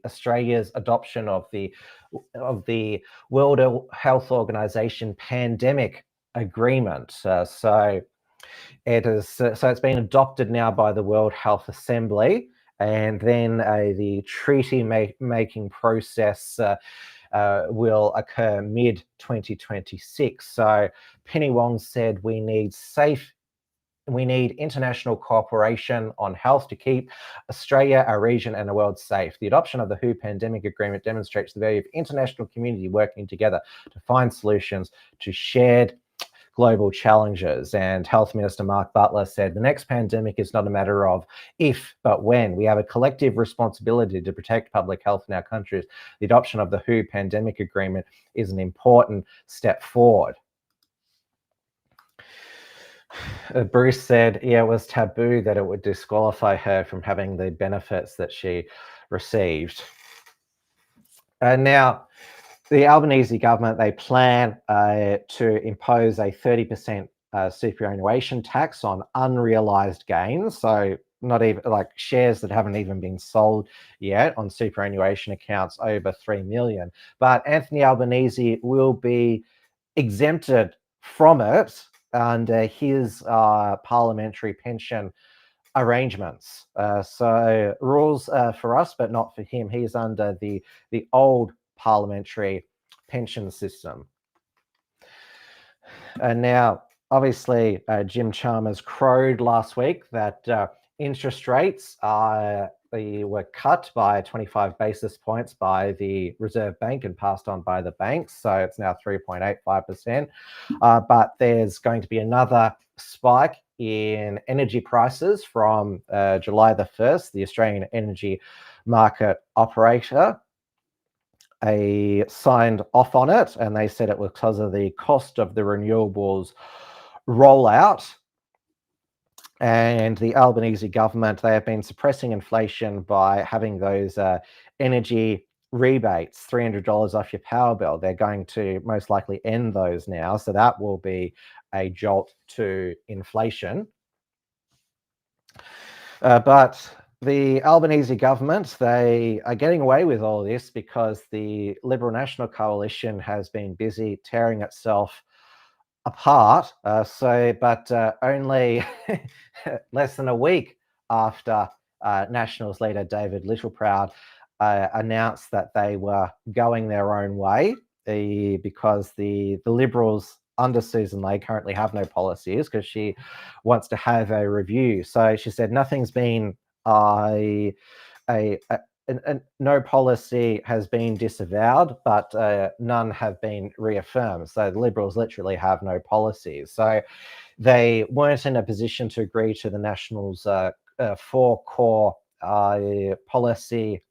Australia's adoption of the World Health Organization pandemic agreement. So it's been adopted now by the World Health Assembly, and then the treaty making process will occur mid-2026. So Penny Wong said we need international cooperation on health to keep Australia, our region, and the world safe. The adoption of the WHO pandemic agreement demonstrates the value of international community working together to find solutions to shared global challenges. And Health Minister Mark Butler said, the next pandemic is not a matter of if, but when. We have a collective responsibility to protect public health in our countries. The adoption of the WHO pandemic agreement is an important step forward. Bruce said, it was taboo that it would disqualify her from having the benefits that she received. And now, the Albanese government, they plan to impose a 30% superannuation tax on unrealised gains. So not even like shares that haven't even been sold yet on superannuation accounts over 3 million. But Anthony Albanese will be exempted from it under his parliamentary pension arrangements. So rules for us, but not for him. He's under the old parliamentary pension system. And now, obviously, Jim Chalmers crowed last week that interest rates were cut by 25 basis points by the Reserve Bank and passed on by the banks. So it's now 3.85%. But there's going to be another spike in energy prices from July the 1st. The Australian Energy Market Operator signed off on it, and they said it was because of the cost of the renewables rollout. And the Albanese government, they have been suppressing inflation by having those energy rebates, $300 off your power bill. They're going to most likely end those now. So that will be a jolt to inflation. But the Albanese government, they are getting away with all this because the Liberal National Coalition has been busy tearing itself apart. But only less than a week after Nationals leader David Littleproud announced that they were going their own way because the Liberals under Susan Ley currently have no policies because she wants to have a review. So she said nothing's been no policy has been disavowed, but none have been reaffirmed. So the Liberals literally have no policies. So they weren't in a position to agree to the Nationals' 4 core policy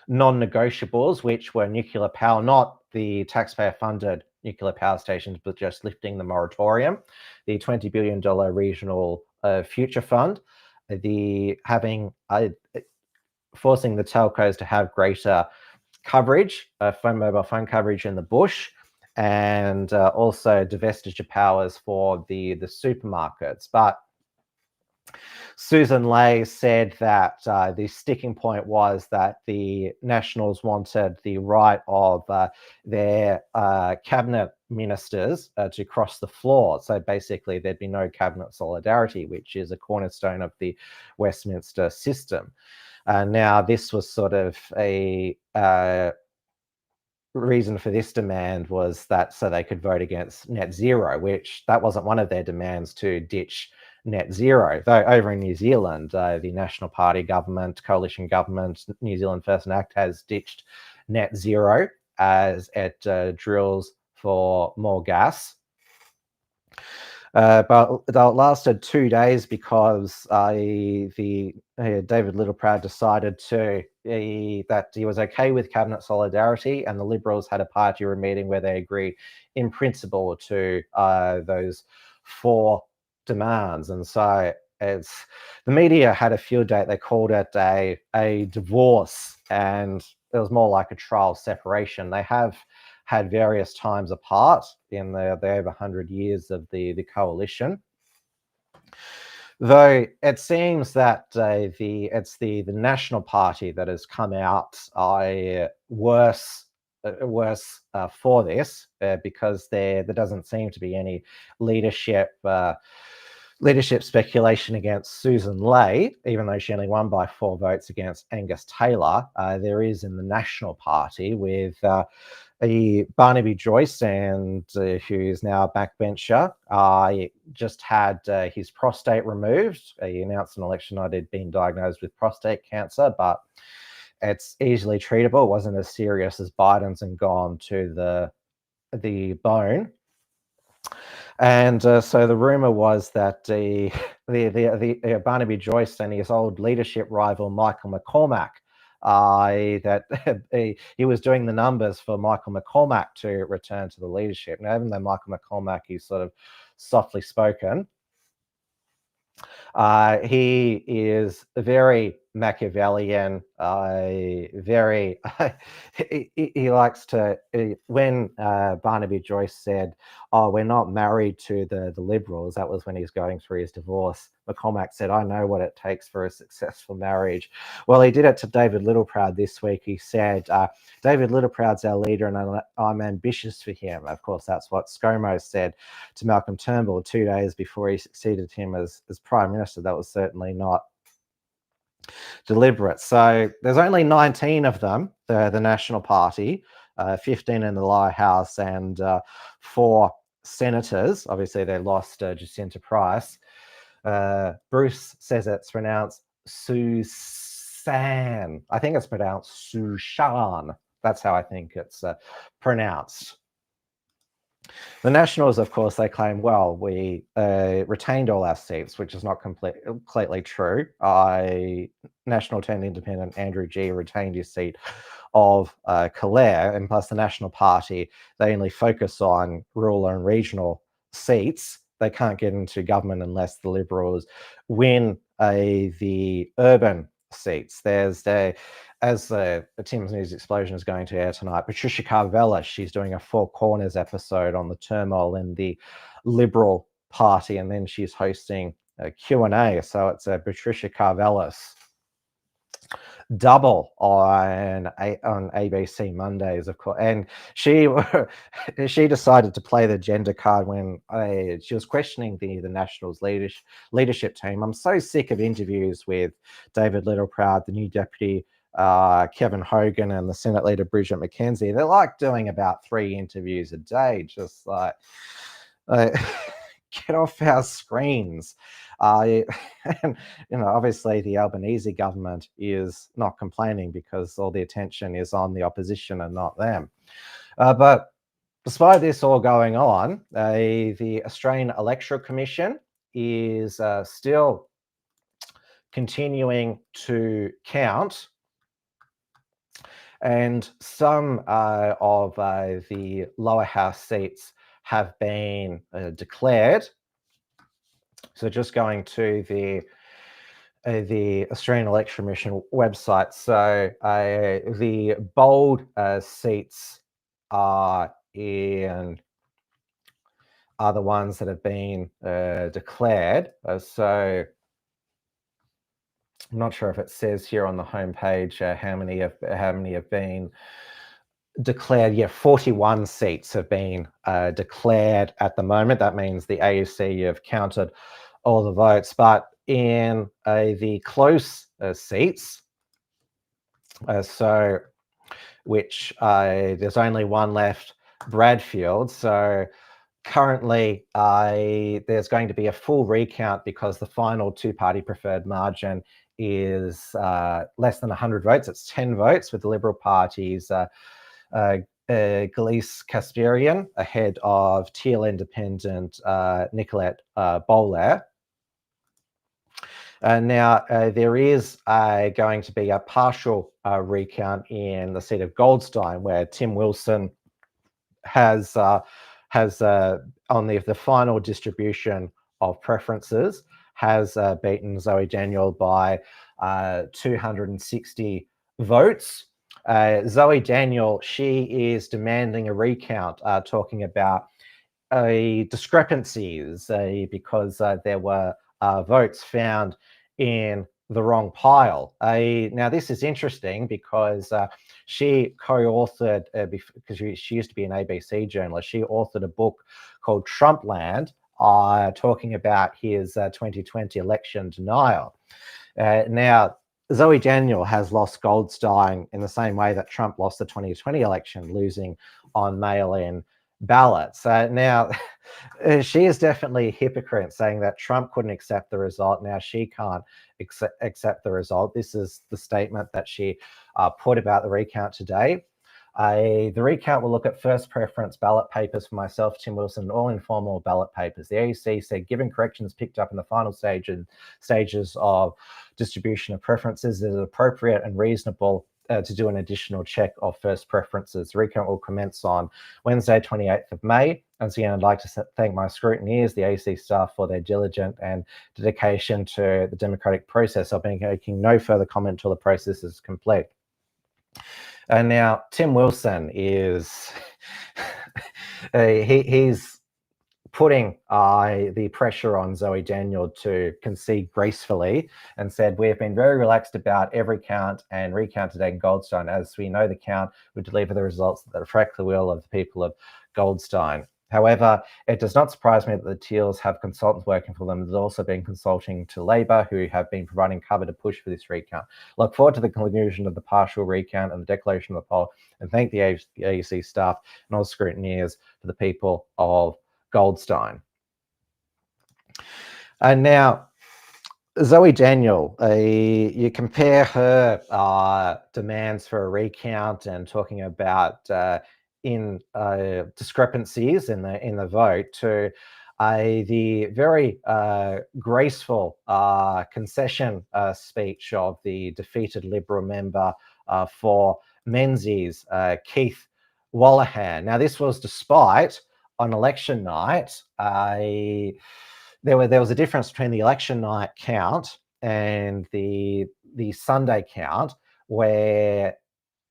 non-negotiables, which were nuclear power, not the taxpayer-funded nuclear power stations, but just lifting the moratorium, the $20 billion regional future fund, forcing the telcos to have greater coverage, mobile phone coverage in the bush, and also divestiture powers for the supermarkets. But Susan Ley said that the sticking point was that the Nationals wanted the right of their cabinet ministers to cross the floor. So basically, there'd be no cabinet solidarity, which is a cornerstone of the Westminster system. Now, this was sort of a reason for this demand was that so they could vote against net zero, which that wasn't one of their demands to ditch net zero. Though over in New Zealand, the National Party government, coalition government, New Zealand First Act has ditched net zero as it drills for more gas. But it lasted 2 days because David Littleproud decided that he was okay with cabinet solidarity, and the Liberals had a party room meeting where they agreed in principle to those 4 demands. And so the media had a field day. They called it a divorce, and it was more like a trial separation. They have had various times apart in the over 100 years of the coalition. Though it seems that it's the National Party that has come out worse for this because there doesn't seem to be any leadership speculation against Susan Ley, even though she only won by 4 votes against Angus Taylor. There is in the National Party with Barnaby Joyce, and who's now a backbencher, just had his prostate removed. He announced an election night he'd been diagnosed with prostate cancer, but it's easily treatable. It wasn't as serious as Biden's and gone to the bone. And so the rumor was that the Barnaby Joyce and his old leadership rival Michael McCormack, that he was doing the numbers for Michael McCormack to return to the leadership. Now, even though Michael McCormack is sort of softly spoken, he is very Machiavellian. Very he likes to. When Barnaby Joyce said, "Oh, we're not married to the Liberals," that was when he's going through his divorce. McCormack said, "I know what it takes for a successful marriage." Well, he did it to David Littleproud this week. He said, "David Littleproud's our leader, and I'm ambitious for him." Of course, that's what ScoMo said to Malcolm Turnbull 2 days before he succeeded him as Prime Minister. That was certainly not deliberate. So there's only 19 of them, the National Party, 15 in the lower house, and 4 senators. Obviously, they lost Jacinta Price. Bruce says it's pronounced Susan. I think it's pronounced Sushan. That's how I think it's pronounced. The Nationals, of course, they claim, well, we retained all our seats, which is not completely true. National turned independent Andrew Gee retained his seat of Calare, and plus the National Party, they only focus on rural and regional seats. They can't get into government unless the Liberals win the urban seats. There's as the Tim's News Explosion is going to air tonight, Patricia Carvelis, she's doing a 4 Corners episode on the turmoil in the Liberal Party, and then she's hosting a Q&A. So it's a Patricia Carvelis double on ABC Mondays, of course. And she decided to play the gender card when she was questioning the Nationals leadership team. I'm so sick of interviews with David Littleproud, the new deputy Kevin Hogan, and the Senate leader Bridget McKenzie. They're like doing about 3 interviews a day, just like get off our screens. And, obviously the Albanese government is not complaining because all the attention is on the opposition and not them. But despite this all going on, the Australian Electoral Commission is still continuing to count, and some of the lower house seats have been declared. So just going to the Australian Election Commission website. So the bold seats are the ones that have been declared. So I'm not sure if it says here on the homepage how many have been declared. Yeah, 41 seats have been declared at the moment. That means the AUC have counted all the votes, but in the close seats, so which there's only one left, Bradfield. So currently there's going to be a full recount because the final two-party preferred margin is less than 100 votes. It's 10 votes, with the Liberal Party's Gilles Casparian ahead of Teal independent Nicolette Bolair. Now, there is going to be a partial recount in the seat of Goldstein, where Tim Wilson has on the final distribution of preferences has beaten Zoe Daniel by 260 votes. Zoe Daniel, she is demanding a recount, talking about discrepancies because there were votes found in the wrong pile. Now, this is interesting because she co-authored, because she used to be an ABC journalist, she authored a book called Trumpland, talking about his 2020 election denial. Now, Zoe Daniel has lost Goldstein in the same way that Trump lost the 2020 election, losing on mail-in ballots. Now, she is definitely a hypocrite, saying that Trump couldn't accept the result. Now she can't accept the result. This is the statement that she put about the recount today. The recount will look at first preference ballot papers for myself, Tim Wilson, and all informal ballot papers. The AUC said, given corrections picked up in the final stages of distribution of preferences, it is appropriate and reasonable to do an additional check of first preferences. The recount will commence on Wednesday, 28th of May. Once again, I'd like to thank my scrutineers, the AC staff, for their diligence and dedication to the democratic process. I'll be making no further comment until the process is complete. And now Tim Wilson is he's putting the pressure on Zoe Daniel to concede gracefully, and said, we have been very relaxed about every count and recount today in Goldstein. As we know, the count would deliver the results that reflect the will of the people of Goldstein. However, it does not surprise me that the Teals have consultants working for them. There's also been consulting to Labor, who have been providing cover to push for this recount. Look forward to the conclusion of the partial recount and the declaration of the poll, and thank the AUC staff and all scrutineers for the people of Goldstein. And now, Zoe Daniel, you compare her demands for a recount and talking about discrepancies in the vote to the very graceful concession speech of the defeated Liberal member for Menzies, Keith Wallahan. Now, this was despite on election night, there was a difference between the election night count and the Sunday count, where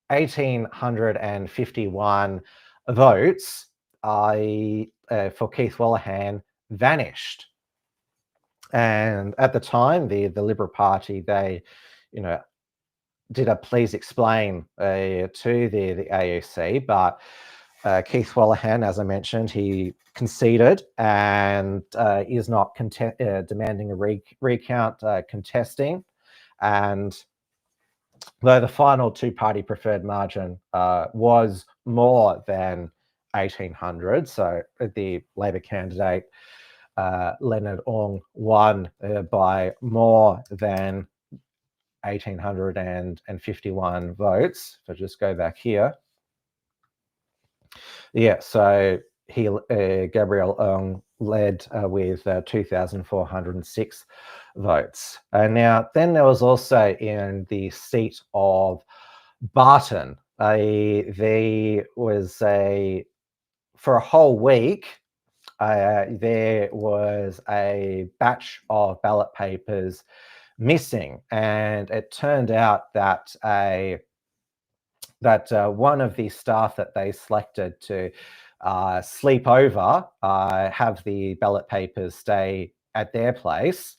1,851 votes for Keith Wallahan vanished. And at the time, the Liberal Party, they, did a please explain to the AUC, but Keith Wallahan, as I mentioned, he conceded and is not demanding a recount, contesting. And though the final two-party preferred margin was more than 1,800, so the Labor candidate Leonard Ong won by more than 1,851 votes. If I just go back here. Yeah, so Gabriel Ong led with 2,406 votes. Now, then there was also in the seat of Barton, there was for a whole week, there was a batch of ballot papers missing, and it turned out that one of the staff that they selected to sleep over, have the ballot papers stay at their place,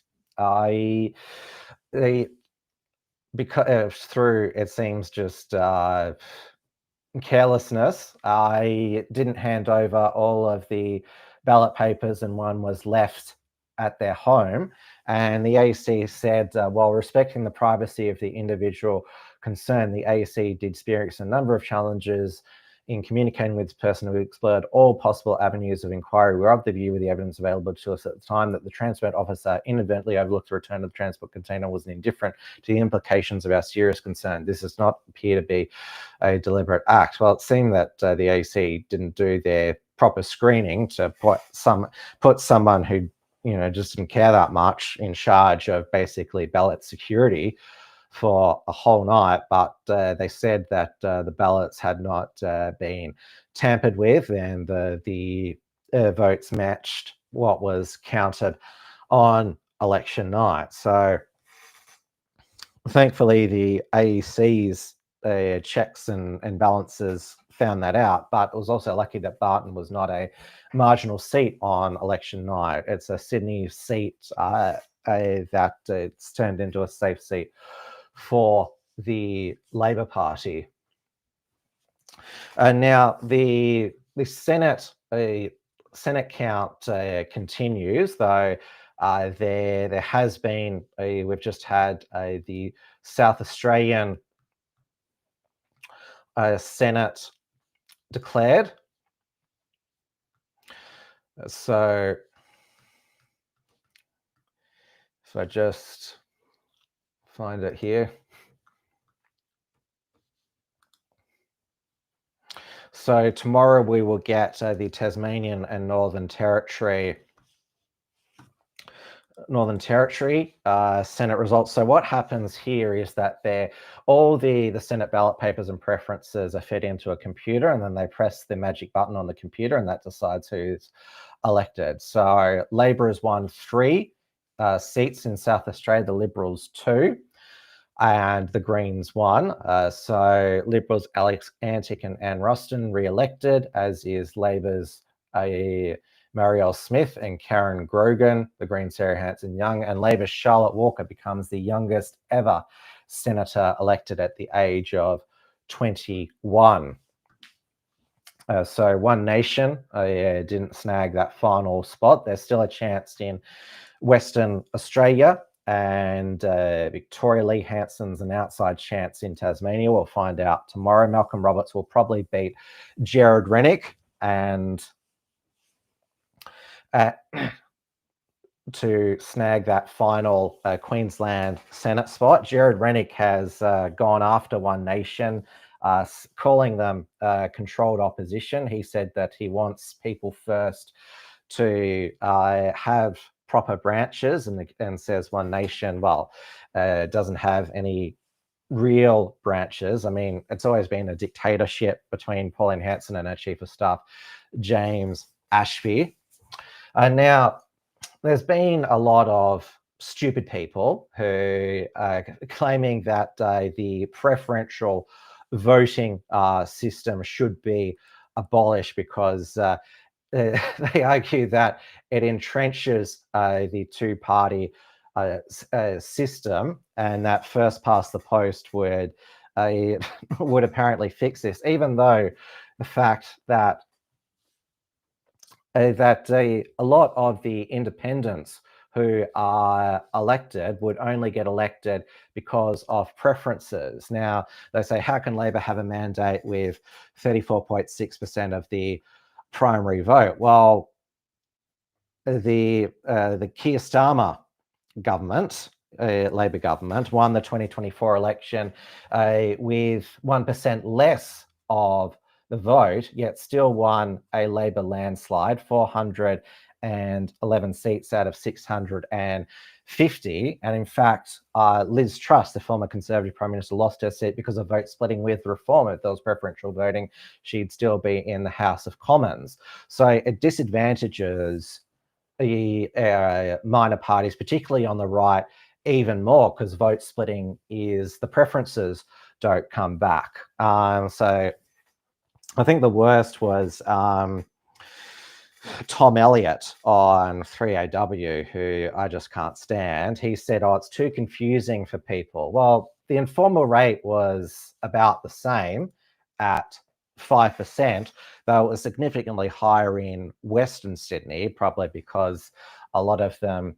because through, it seems, just carelessness, I didn't hand over all of the ballot papers, and one was left at their home. And the AEC said, while respecting the privacy of the individual concerned, the AEC did experience a number of challenges in communicating with the person who explored all possible avenues of inquiry. We're of the view, with the evidence available to us at the time, that the transport officer inadvertently overlooked the return of the transport container, was indifferent to the implications of our serious concern. This does not appear to be a deliberate act. Well, it seemed that the AEC didn't do their proper screening to put someone who, just didn't care that much in charge of basically ballot security for a whole night. But they said that the ballots had not been tampered with, and the votes matched what was counted on election night. So thankfully, the AEC's checks and balances found that out, but it was also lucky that Barton was not a marginal seat on election night. It's a Sydney seat that it's turned into a safe seat for the Labor Party. Now the Senate count continues, though. There has been we've just had the South Australian Senate declared. So if I just find it here. So tomorrow we will get the Tasmanian and Northern Territory Senate results. So what happens here is that all the Senate ballot papers and preferences are fed into a computer, and then they press the magic button on the computer, and that decides who's elected. So Labor has won 3 seats in South Australia, the Liberals 2, and the Greens 1. So Liberals Alex Antic and Anne Ruston re-elected, as is Labor's Marielle Smith and Karen Grogan, the Greens Sarah Hanson-Young, and Labor's Charlotte Walker becomes the youngest ever senator elected at the age of 21. So One Nation didn't snag that final spot. There's still a chance in Western Australia, and Victoria Lee Hanson's an outside chance in Tasmania. We'll find out tomorrow. Malcolm Roberts will probably beat Jared Rennick, and to snag that final Queensland Senate spot. Jared Rennick has gone after One Nation, calling them controlled opposition. He said that he wants people first to have proper branches, and says One Nation, doesn't have any real branches. I mean, it's always been a dictatorship between Pauline Hanson and her Chief of Staff, James Ashby. Now, there's been a lot of stupid people who are claiming that the preferential voting system should be abolished because they argue that it entrenches the two-party system, and that first past the post would apparently fix this, even though the fact that a lot of the independents who are elected would only get elected because of preferences. Now, they say, how can Labor have a mandate with 34.6% of the primary vote? Well, the Keir Starmer government, Labor government, won the 2024 election with 1% less of the vote, yet still won a Labor landslide, 411 seats out of 650. And in fact, Liz Truss, the former Conservative Prime Minister, lost her seat because of vote splitting with Reform. If there was preferential voting, she'd still be in the House of Commons. So it disadvantages the minor parties, particularly on the right, even more, because vote splitting is the preferences don't come back. So I think the worst was Tom Elliott on 3AW, who I just can't stand. He said, oh, it's too confusing for people. Well, the informal rate was about the same at 5%, though it was significantly higher in Western Sydney, probably because a lot of them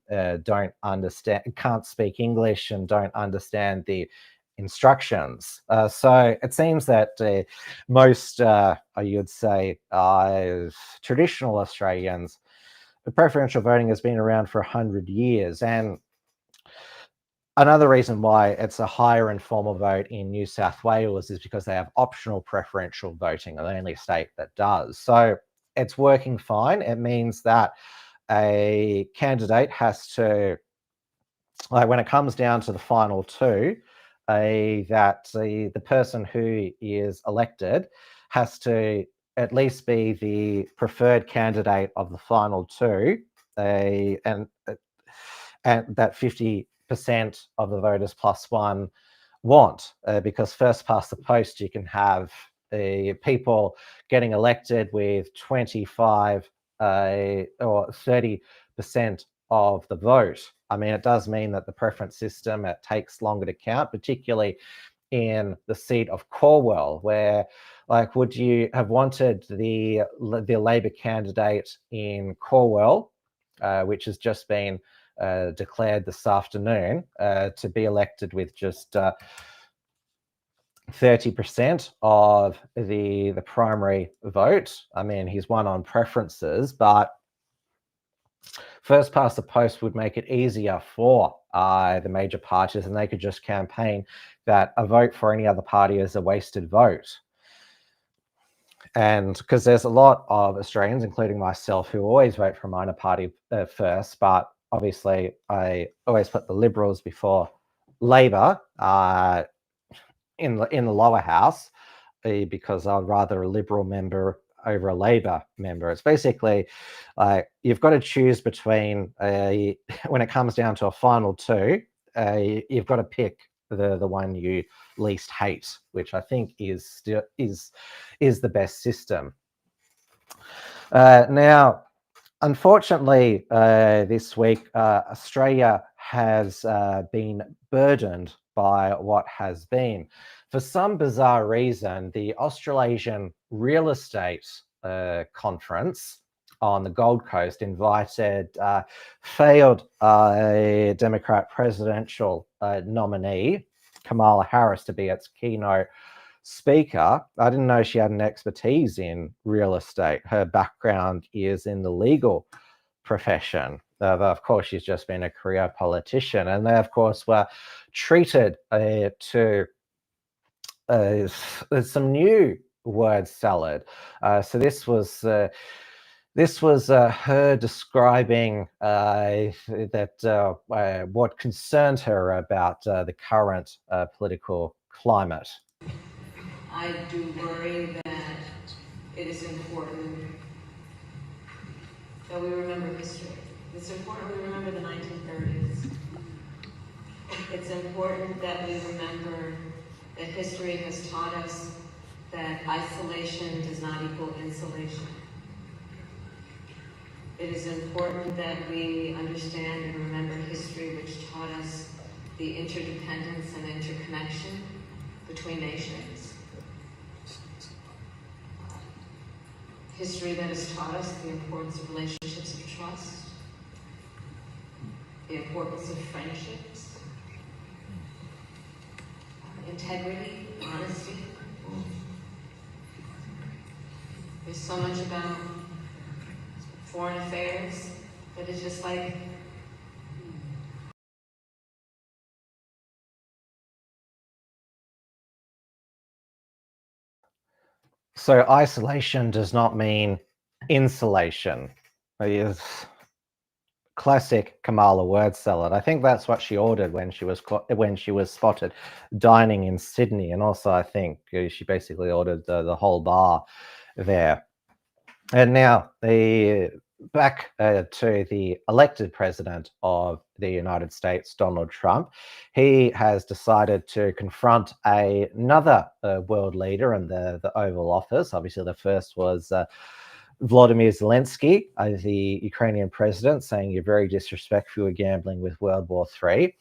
can't speak English and don't understand the instructions. So it seems that most, you'd say, traditional Australians, preferential voting has been around for 100 years. And another reason why it's a higher informal vote in New South Wales is because they have optional preferential voting, the only state that does. So it's working fine. It means that a candidate has to, like when it comes down to the final two, that the person who is elected has to at least be the preferred candidate of the final two, and that 50% of the voters plus one want, because first past the post, you can have people getting elected with 25 or 30% of the vote. I mean, it does mean that the preference system, it takes longer to count, particularly in the seat of Corwell, where, like, would you have wanted the Labor candidate in Corwell, which has just been declared this afternoon, to be elected with just 30% of the primary vote? I mean, he's won on preferences, but first past the post would make it easier for the major parties, and they could just campaign that a vote for any other party is a wasted vote. And because there's a lot of Australians, including myself, who always vote for a minor party first, but obviously I always put the Liberals before Labor in the lower house, because I'd rather a Liberal member over a Labor member. It's basically you've got to choose between when it comes down to a final two, you've got to pick the one you least hate, which I think is the best system. Now, unfortunately, this week Australia has been burdened by what has been, for some bizarre reason, the Australasian Real Estate Conference on the Gold Coast invited failed Democrat presidential nominee Kamala Harris to be its keynote speaker. I didn't know she had an expertise in real estate. Her background is in the legal profession. Of course, she's just been a career politician, and they, of course, were treated to some new word salad. So this was her describing that what concerned her about the current political climate. I do worry that it is important that we remember history. It's important we remember the 1930s. It's important that we remember that history has taught us that isolation does not equal insulation. It is important that we understand and remember history, which taught us the interdependence and interconnection between nations. History that has taught us the importance of relationships of trust, the importance of friendships, integrity, honesty. There's so much about foreign affairs that is just like So isolation does not mean insulation. It is classic Kamala word salad. I think that's what she ordered when she was spotted dining in Sydney, and also I think she basically ordered the whole bar there. And now back to the elected president of the United States, Donald Trump. He has decided to confront another world leader in the Oval Office. Obviously, the first was Vladimir Zelensky, the Ukrainian president, saying you're very disrespectful, you're gambling with World War III.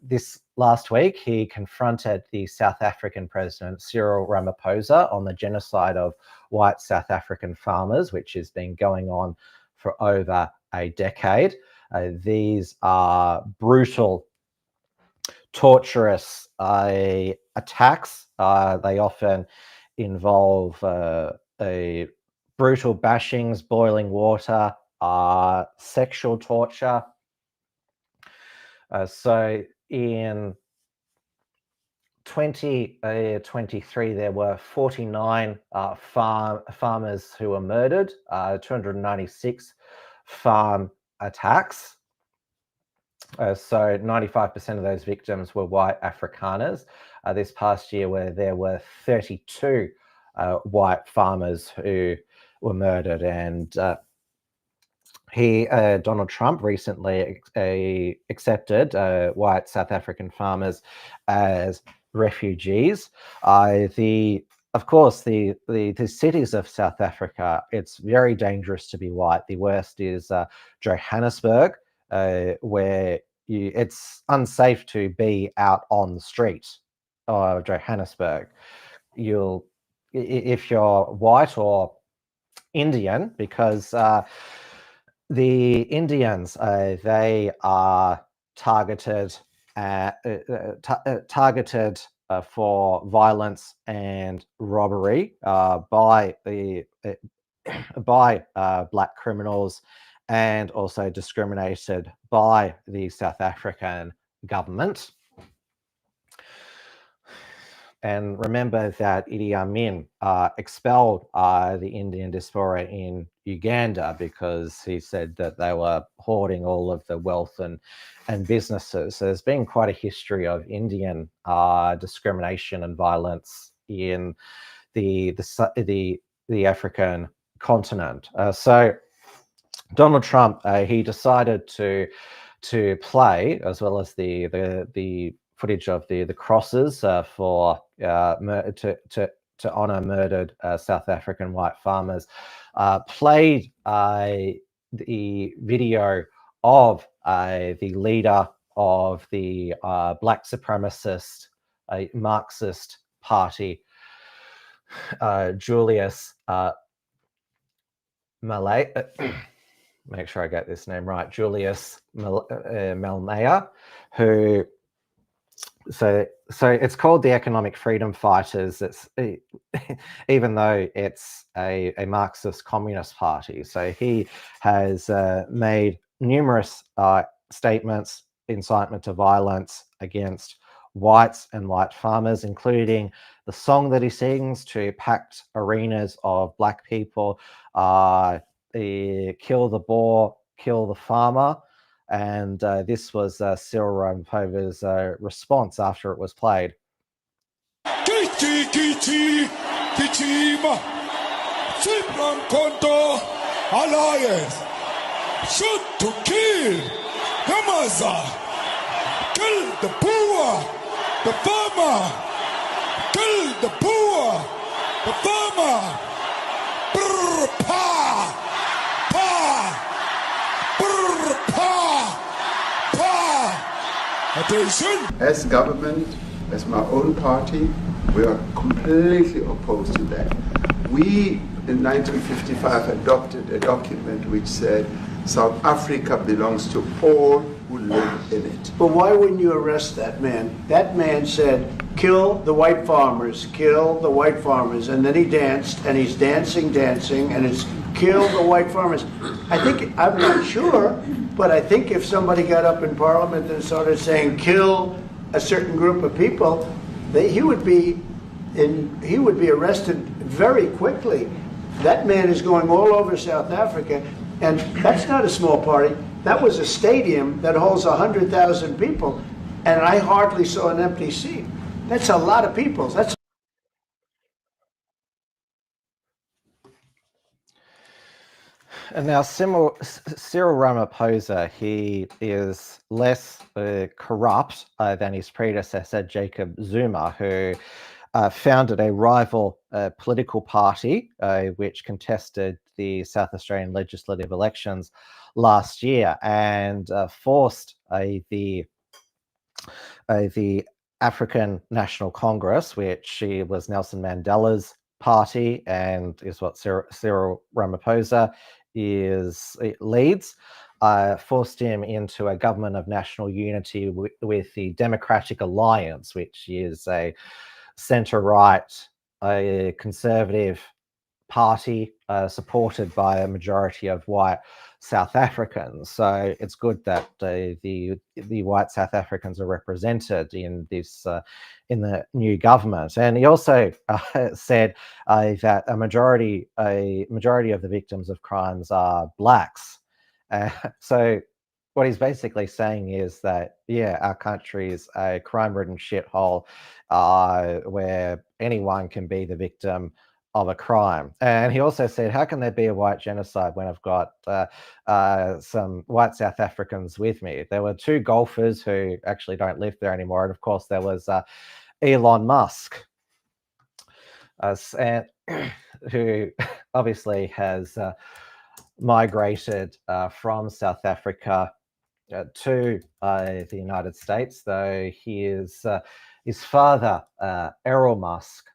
This last week, he confronted the South African president, Cyril Ramaphosa, on the genocide of white South African farmers, which has been going on for over a decade. These are brutal, torturous attacks. They often involve brutal bashings, boiling water, sexual torture. So in 2023, there were 49 farmers who were murdered, 296 farm attacks. So 95% of those victims were white Afrikaners. This past year, where there were 32 white farmers who were murdered, and Donald Trump recently accepted white South African farmers as refugees. Of course, the cities of South Africa, it's very dangerous to be white. The worst is Johannesburg, where it's unsafe to be out on the street of Johannesburg. If you're white or Indian, because the Indians, they are targeted for violence and robbery by black criminals, and also discriminated by the South African government. And remember that Idi Amin expelled the Indian diaspora in Uganda because he said that they were hoarding all of the wealth and businesses. So there's been quite a history of Indian discrimination and violence in the African continent. So Donald Trump, he decided to play, as well as the footage of the crosses to honor murdered South African white farmers, played the video of the leader of the black supremacist Marxist party, Julius Malay. Make sure I get this name right. Julius Malema, who. So it's called the Economic Freedom Fighters. It's even though it's a Marxist communist party. So he has made numerous statements, incitement to violence against whites and white farmers, including the song that he sings to packed arenas of black people, kill the boer, kill the farmer. And this was Cyril Ramaphosa's response after it was played. Alliance shoot to kill Hamasa, kill the poor, the farmer, kill the poor, the farmer. Brr, pa, pa. As government, as my own party, we are completely opposed to that. We, in 1955, adopted a document which said South Africa belongs to all who live in it. But why wouldn't you arrest that man? That man said, kill the white farmers, kill the white farmers. And then he danced, and he's dancing, and it's kill the white farmers. I'm not sure, but I think if somebody got up in Parliament and started saying kill a certain group of people, he would be arrested very quickly. That man is going all over South Africa, and that's not a small party. That was a stadium that holds 100,000 people, and I hardly saw an empty seat. That's a lot of people. And now Cyril Ramaphosa, he is less corrupt than his predecessor, Jacob Zuma, who founded a rival political party which contested the South Australian legislative elections last year, and forced the the African National Congress, which was Nelson Mandela's party and is what Cyril Ramaphosa leads, forced him into a government of national unity with the Democratic Alliance, which is a centre-right, a conservative party supported by a majority of white South Africans. So it's good that the white South Africans are represented in this in the new government. And he also said that a majority of the victims of crimes are blacks. So what he's basically saying is that, yeah, our country is a crime-ridden shithole where anyone can be the victim of a crime. And he also said, how can there be a white genocide when I've got some white South Africans with me? There were 2 golfers who actually don't live there anymore. And of course, there was Elon Musk, who obviously has migrated from South Africa to the United States, though his father, Errol Musk,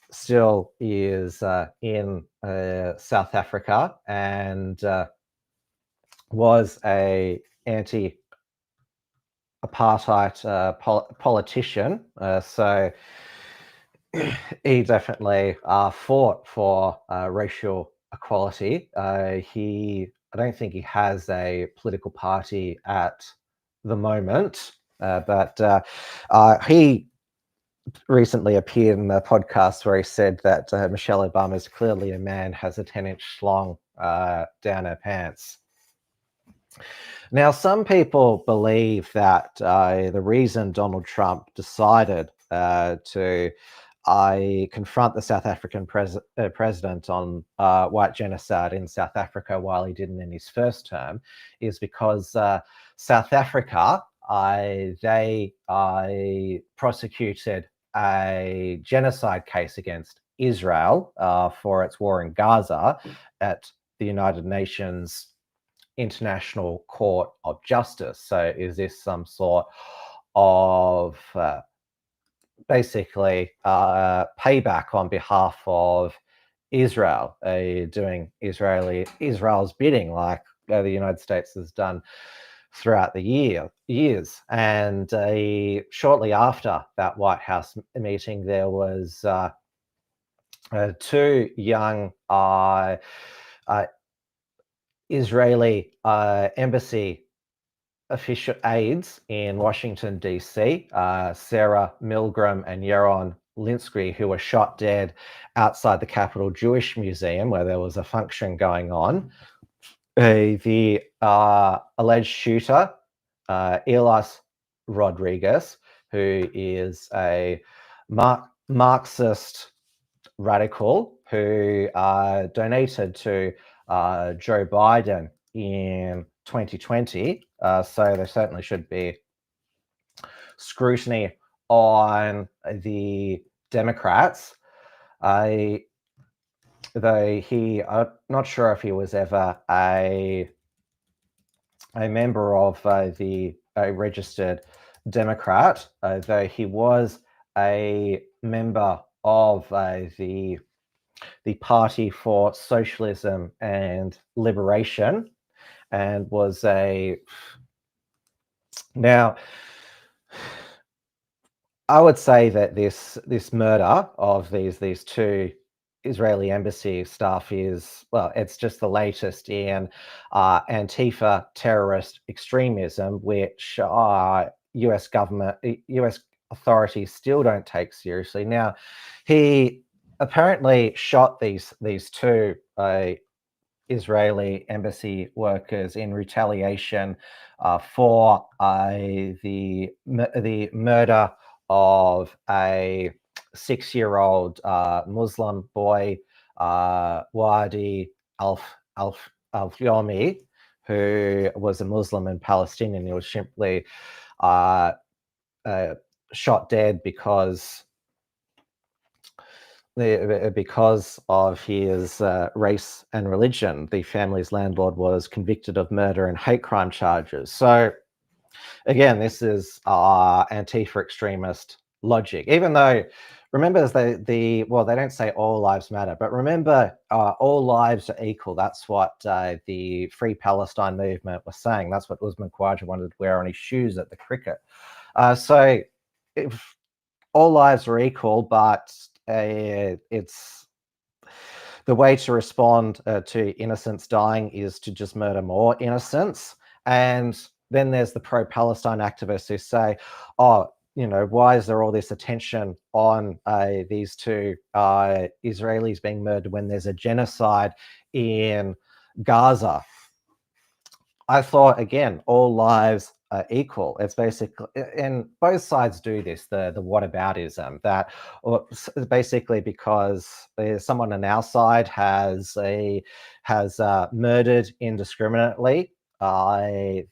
still is in South Africa and was a anti-apartheid politician. So he definitely fought for racial equality. I don't think he has a political party at the moment, but he recently appeared in a podcast where he said that Michelle Obama is clearly a man, has a 10-inch schlong down her pants. Now, some people believe that the reason Donald Trump decided to confront the South African president on white genocide in South Africa while he didn't in his first term is because South Africa, they prosecuted a genocide case against Israel for its war in Gaza at the United Nations International Court of Justice. So is this some sort of basically payback on behalf of Israel, doing Israel's bidding like the United States has done throughout the years? And shortly after that White House meeting, there was 2 young Israeli embassy official aides in Washington, D.C., Sarah Milgram and Yaron Linsky, who were shot dead outside the Capitol Jewish Museum where there was a function going on. The alleged shooter, Elias Rodriguez, who is a Marxist radical who donated to Joe Biden in 2020. So there certainly should be scrutiny on the Democrats. Though I'm not sure if he was ever a member of a registered Democrat, though he was a member of the Party for Socialism and Liberation, and was now I would say that this murder of these 2 Israeli embassy staff is, well, it's just the latest in Antifa terrorist extremism, which US authorities still don't take seriously. Now, he apparently shot these 2 Israeli embassy workers in retaliation for the murder of a 6-year-old Muslim boy, Wadi Al-Yomi, who was a Muslim and Palestinian. He was simply shot dead because of his race and religion. The family's landlord was convicted of murder and hate crime charges. So again, this is Antifa extremist logic. Even though, remember, they don't say all lives matter, but remember, all lives are equal. That's what the Free Palestine movement was saying. That's what Usman Khawaja wanted to wear on his shoes at the cricket. So if all lives are equal, but it's the way to respond to innocents dying is to just murder more innocents. And then there's the pro-Palestine activists who say, oh, why is there all this attention on these two Israelis being murdered when there's a genocide in Gaza? I thought, again, all lives are equal. It's basically, and both sides do this, the whataboutism, that basically because someone on our side has murdered indiscriminately, you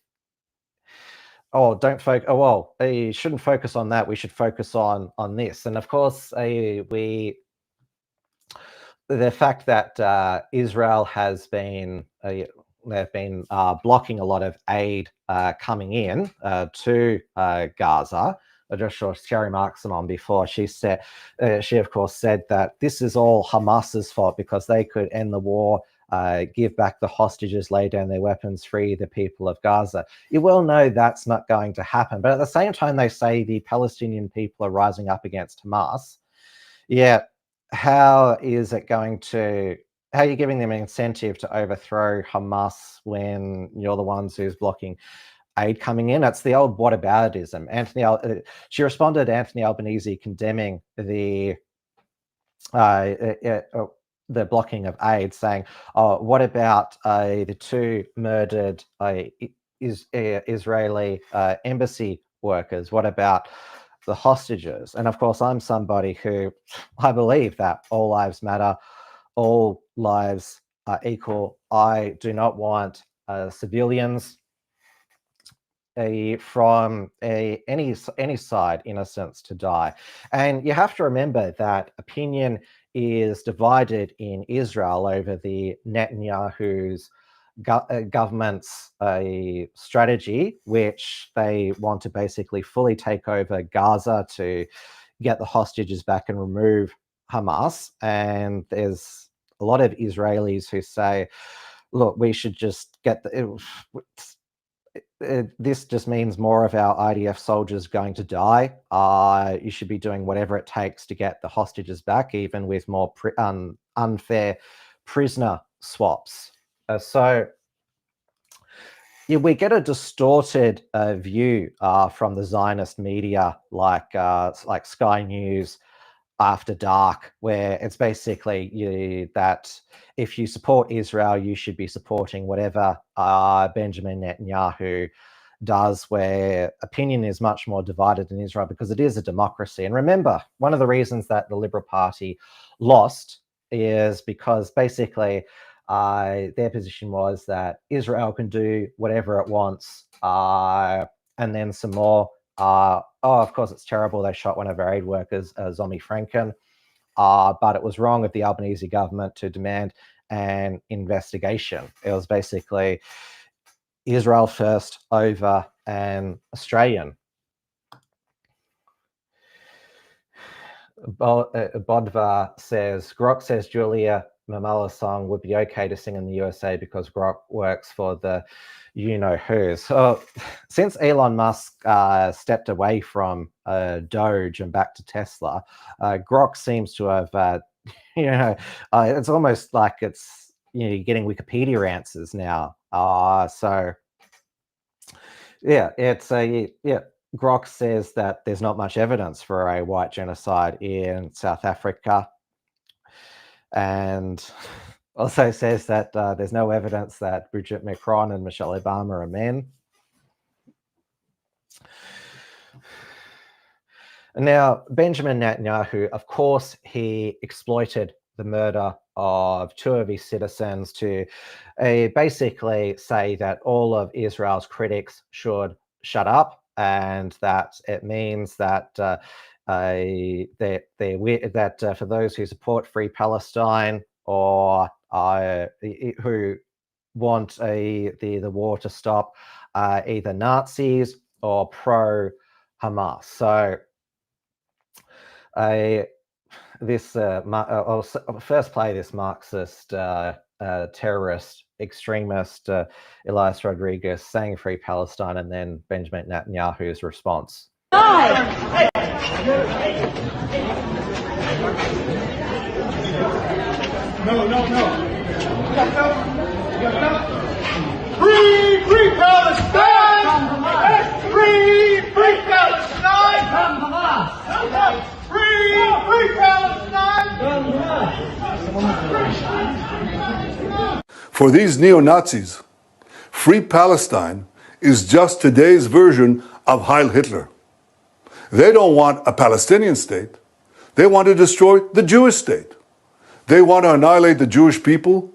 shouldn't focus on that. We should focus on this. And of course, the fact that Israel has been they've been blocking a lot of aid coming in to Gaza. I just saw Sherry Markson on before. She said, she of course said that this is all Hamas's fault because they could end the war, give back the hostages, lay down their weapons, free the people of Gaza. You well know that's not going to happen. But at the same time, they say the Palestinian people are rising up against Hamas. Yeah, how is it going to? How are you giving them an incentive to overthrow Hamas when you're the ones who's blocking aid coming in? It's the old whataboutism. She responded to Anthony Albanese condemning the blocking of aid, saying, "Oh, what about the two murdered Israeli embassy workers? What about the hostages?" And of course, I'm somebody who I believe that all lives matter. All lives are equal. I do not want civilians from any side, innocents, to die. And you have to remember that opinion is divided in Israel over the Netanyahu's government's strategy, which they want to basically fully take over Gaza to get the hostages back and remove Hamas. And there's a lot of Israelis who say, look, we should just get this just means more of our IDF soldiers going to die. You should be doing whatever it takes to get the hostages back, even with more unfair prisoner swaps. So we get a distorted view from the Zionist media, like Sky News, After Dark, where it's basically that if you support Israel, you should be supporting whatever Benjamin Netanyahu does, where opinion is much more divided in Israel because it is a democracy. And remember, one of the reasons that the Liberal Party lost is because basically their position was that Israel can do whatever it wants, and then some more. Of course, it's terrible they shot one of our aid workers, Zombie Franken, but it was wrong of the Albanese government to demand an investigation. It was basically Israel first over an Australian. Bodvar says, Grok says Julia Mamala's song would be okay to sing in the USA because Grok works for the you-know-who. So since Elon Musk stepped away from Doge and back to Tesla, Grok seems to have, it's almost like it's, you're getting Wikipedia answers now. So yeah, Grok says that there's not much evidence for a white genocide in South Africa, and also says that there's no evidence that Brigitte Macron and Michelle Obama are men. Now, Benjamin Netanyahu, of course, he exploited the murder of two of his citizens to basically say that all of Israel's critics should shut up, and that it means that that for those who support Free Palestine or who want the war to stop, either Nazis or pro-Hamas. So I'll first play this Marxist terrorist extremist Elias Rodriguez saying "Free Palestine," and then Benjamin Netanyahu's response. No, no, no. Free Palestine! Free Palestine! Free Palestine! For these neo-Nazis, Free Palestine is just today's version of Heil Hitler. They don't want a Palestinian state. They want to destroy the Jewish state. They want to annihilate the Jewish people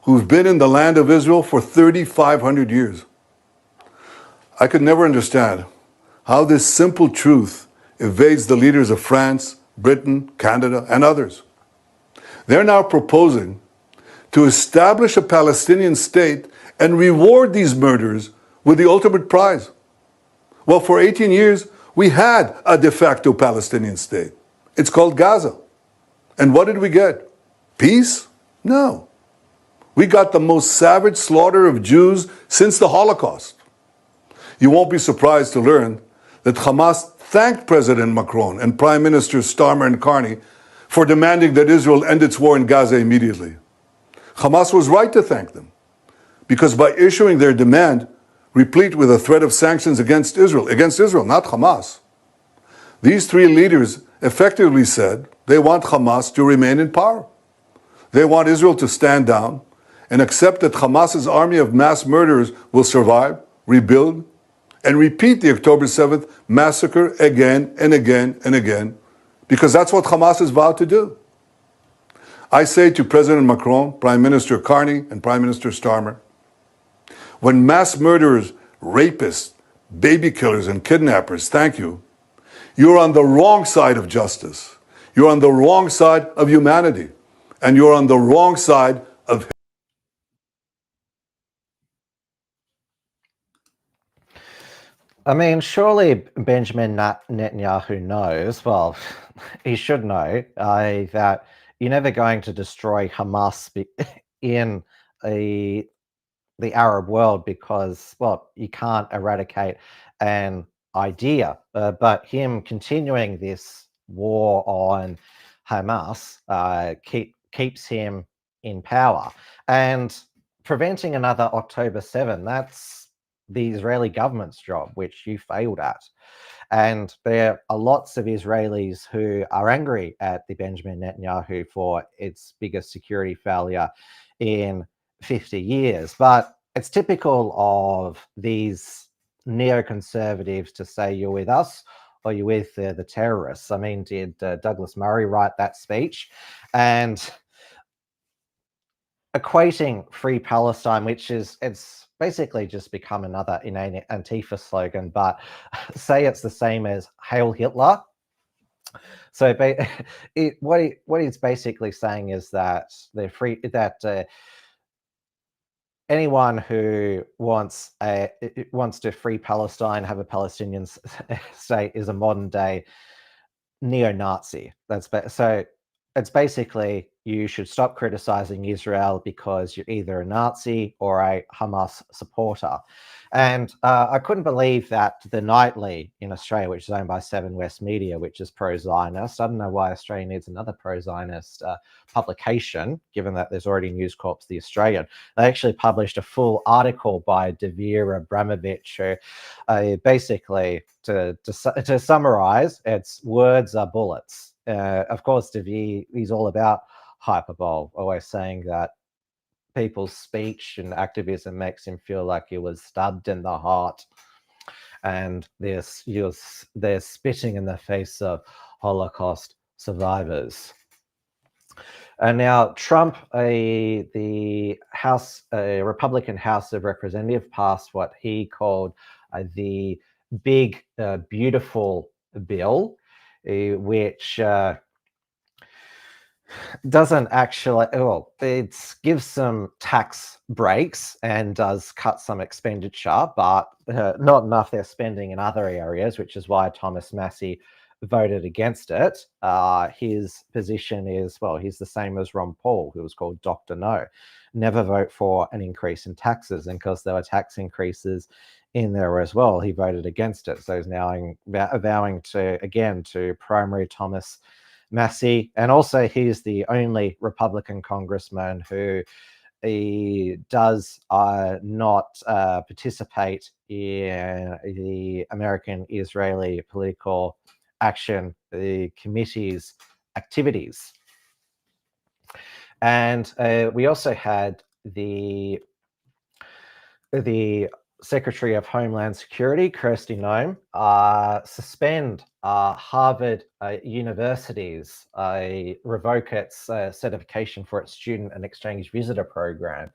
who've been in the land of Israel for 3,500 years. I could never understand how this simple truth evades the leaders of France, Britain, Canada, and others. They're now proposing to establish a Palestinian state and reward these murderers with the ultimate prize. Well, for 18 years, we had a de facto Palestinian state. It's called Gaza. And what did we get? Peace? No. We got the most savage slaughter of Jews since the Holocaust. You won't be surprised to learn that Hamas thanked President Macron and Prime Minister Starmer and Carney for demanding that Israel end its war in Gaza immediately. Hamas was right to thank them, because by issuing their demand, replete with a threat of sanctions against Israel, not Hamas, these three leaders effectively said they want Hamas to remain in power. They want Israel to stand down and accept that Hamas's army of mass murderers will survive, rebuild, and repeat the October 7th massacre again and again and again, because that's what Hamas has vowed to do. I say to President Macron, Prime Minister Carney, and Prime Minister Starmer, when mass murderers, rapists, baby killers, and kidnappers thank you, you're on the wrong side of justice. You're on the wrong side of humanity. And you're on the wrong side of... I mean, surely Benjamin Netanyahu knows, well, he should know, that you're never going to destroy Hamas in the Arab world because, well, you can't eradicate an idea. But him continuing this war on Hamas keeps him in power. And preventing another October 7, that's the Israeli government's job, which you failed at. And there are lots of Israelis who are angry at the Benjamin Netanyahu for its biggest security failure in 50 years. But it's typical of these neoconservatives to say you're with us or you're with the terrorists. I mean, did Douglas Murray write that speech? And equating Free Palestine, which it's basically just become another inane Antifa slogan, but say it's the same as Hail Hitler. So what he's basically saying is that anyone who wants to free Palestine, have a Palestinian state, is a modern day neo-Nazi. So it's basically you should stop criticizing Israel because you're either a Nazi or a Hamas supporter. And I couldn't believe that the Nightly in Australia, which is owned by Seven West Media, which is pro-Zionist, I don't know why Australia needs another pro-Zionist publication, given that there's already News Corp's The Australian. They actually published a full article by Devere Abramovich, who basically, to summarize, it's words are bullets. Of course, Devere, he's all about hyperbole, always saying that people's speech and activism makes him feel like he was stabbed in the heart, and they're spitting in the face of Holocaust survivors. And now Trump, the Republican House of Representatives, passed what he called the big, beautiful bill, which doesn't actually, well, it gives some tax breaks and does cut some expenditure, but not enough they're spending in other areas, which is why Thomas Massey voted against it. His position is, well, he's the same as Ron Paul, who was called Dr. No. Never vote for an increase in taxes, and because there were tax increases in there as well, he voted against it. So he's now vowing to primary Thomas Massey, and also he's the only Republican congressman who he does not participate in the American-Israeli Political Action Committee's activities. And we also had the Secretary of Homeland Security, Kirsty Noem, suspend Harvard University's revoke its certification for its student and exchange visitor program.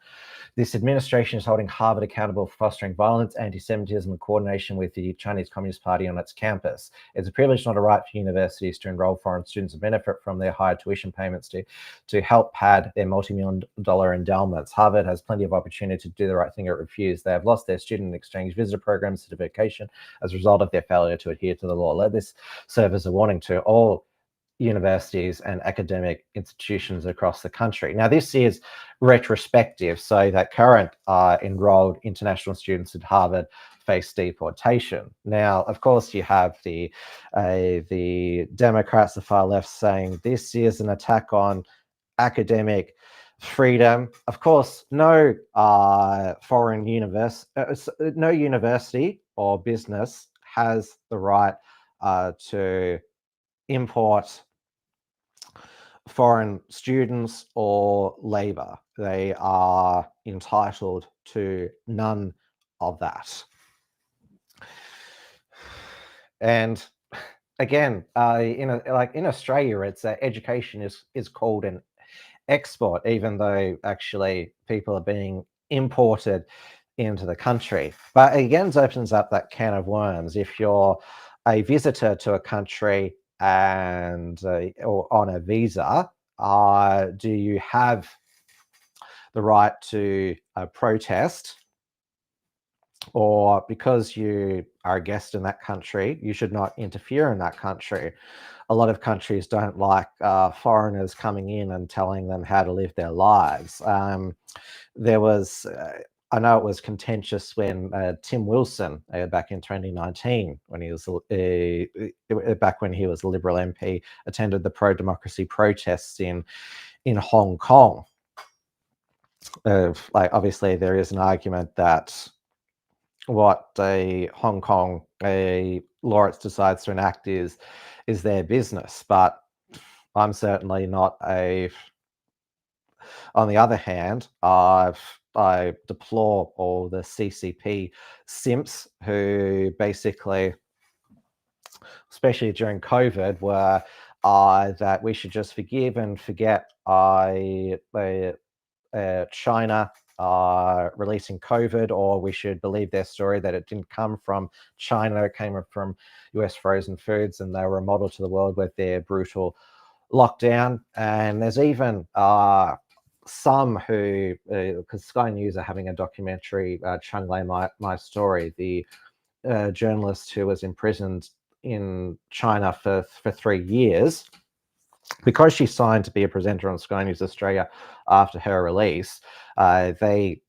This administration is holding Harvard accountable for fostering violence, anti-Semitism, and coordination with the Chinese Communist Party on its campus. It's a privilege, not a right, for universities to enroll foreign students and benefit from their higher tuition payments to help pad their multi-million-dollar endowments. Harvard has plenty of opportunity to do the right thing or refuse. They have lost their student exchange visitor program certification as a result of their failure to adhere to the law. Let this serve as a warning to all universities and academic institutions across the country. Now, this is retrospective, so that current enrolled international students at Harvard face deportation. Now, of course, you have the Democrats, the far left, saying this is an attack on academic freedom. Of course, no no university or business has the right to import foreign students or labor. They are entitled to none of that. And again, in Australia, it's education is called an export, even though actually people are being imported into the country. But again, it opens up that can of worms. If you're a visitor to a country and or on a visa, do you have the right to protest? Or because you are a guest in that country, you should not interfere in that country. A lot of countries don't like foreigners coming in and telling them how to live their lives. There was, I know it was contentious when Tim Wilson, back in 2019, when he was back when he was a Liberal MP, attended the pro-democracy protests in Hong Kong. Obviously, there is an argument that what a Hong Kong Lawrence decides to enact is their business, but I'm certainly not a. On the other hand, I deplore all the CCP simps who basically, especially during COVID, were that we should just forgive and forget China releasing COVID, or we should believe their story that it didn't come from China, it came from US frozen foods, and they were a model to the world with their brutal lockdown. And there's even some who, because Sky News are having a documentary, Chung Lei, My Story, the journalist who was imprisoned in China for 3 years, because she signed to be a presenter on Sky News Australia after her release. They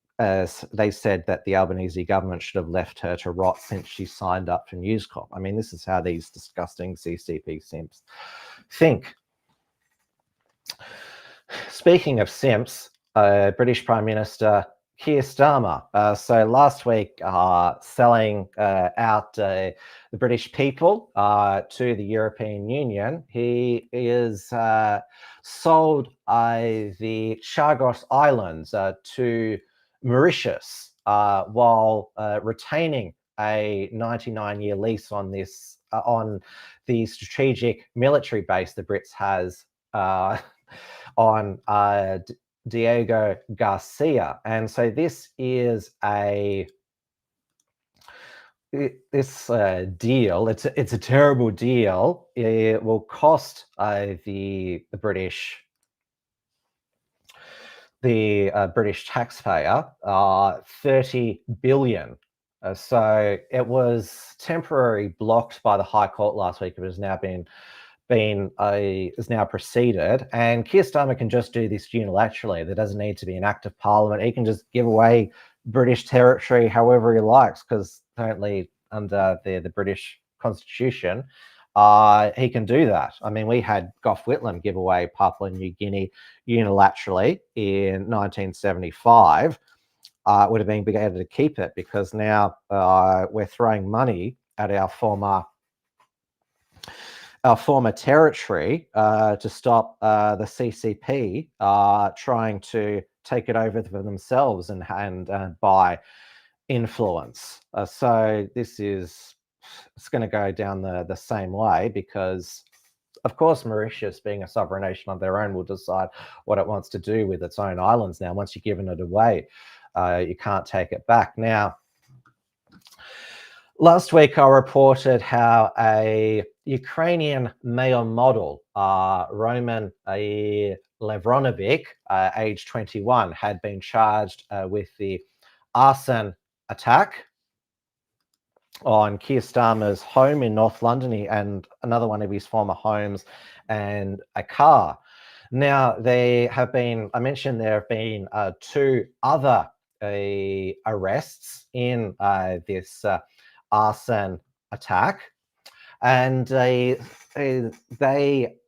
said that the Albanese government should have left her to rot since she signed up for News Corp. I mean, this is how these disgusting CCP simps think. Speaking of simps, British Prime Minister Keir Starmer. So last week, selling out the British people to the European Union, he is sold the Chagos Islands to Mauritius while retaining a 99-year lease on this on the strategic military base the Brits has on Diego Garcia. And so this is this deal. It's a terrible deal. It will cost the British the British taxpayer 30 billion. So it was temporarily blocked by the High Court last week. It has now is now proceeded, and Keir Starmer can just do this unilaterally. There doesn't need to be an act of parliament. He can just give away British territory however he likes, because apparently under the British Constitution, he can do that. I mean, we had Gough Whitlam give away Papua New Guinea unilaterally in 1975. Would have been able to keep it, because now we're throwing money at our former territory to stop the CCP trying to take it over for themselves and by influence. So this is, it's going to go down the same way, because of course Mauritius, being a sovereign nation of their own, will decide what it wants to do with its own islands now. Once you've given it away, you can't take it back. Now, last week I reported how a Ukrainian male model, Roman Levronovic, age 21, had been charged with the arson attack on Keir Starmer's home in North London and another one of his former homes and a car. Now, there have been, I mentioned there have been 2 other arrests in this arson attack, and they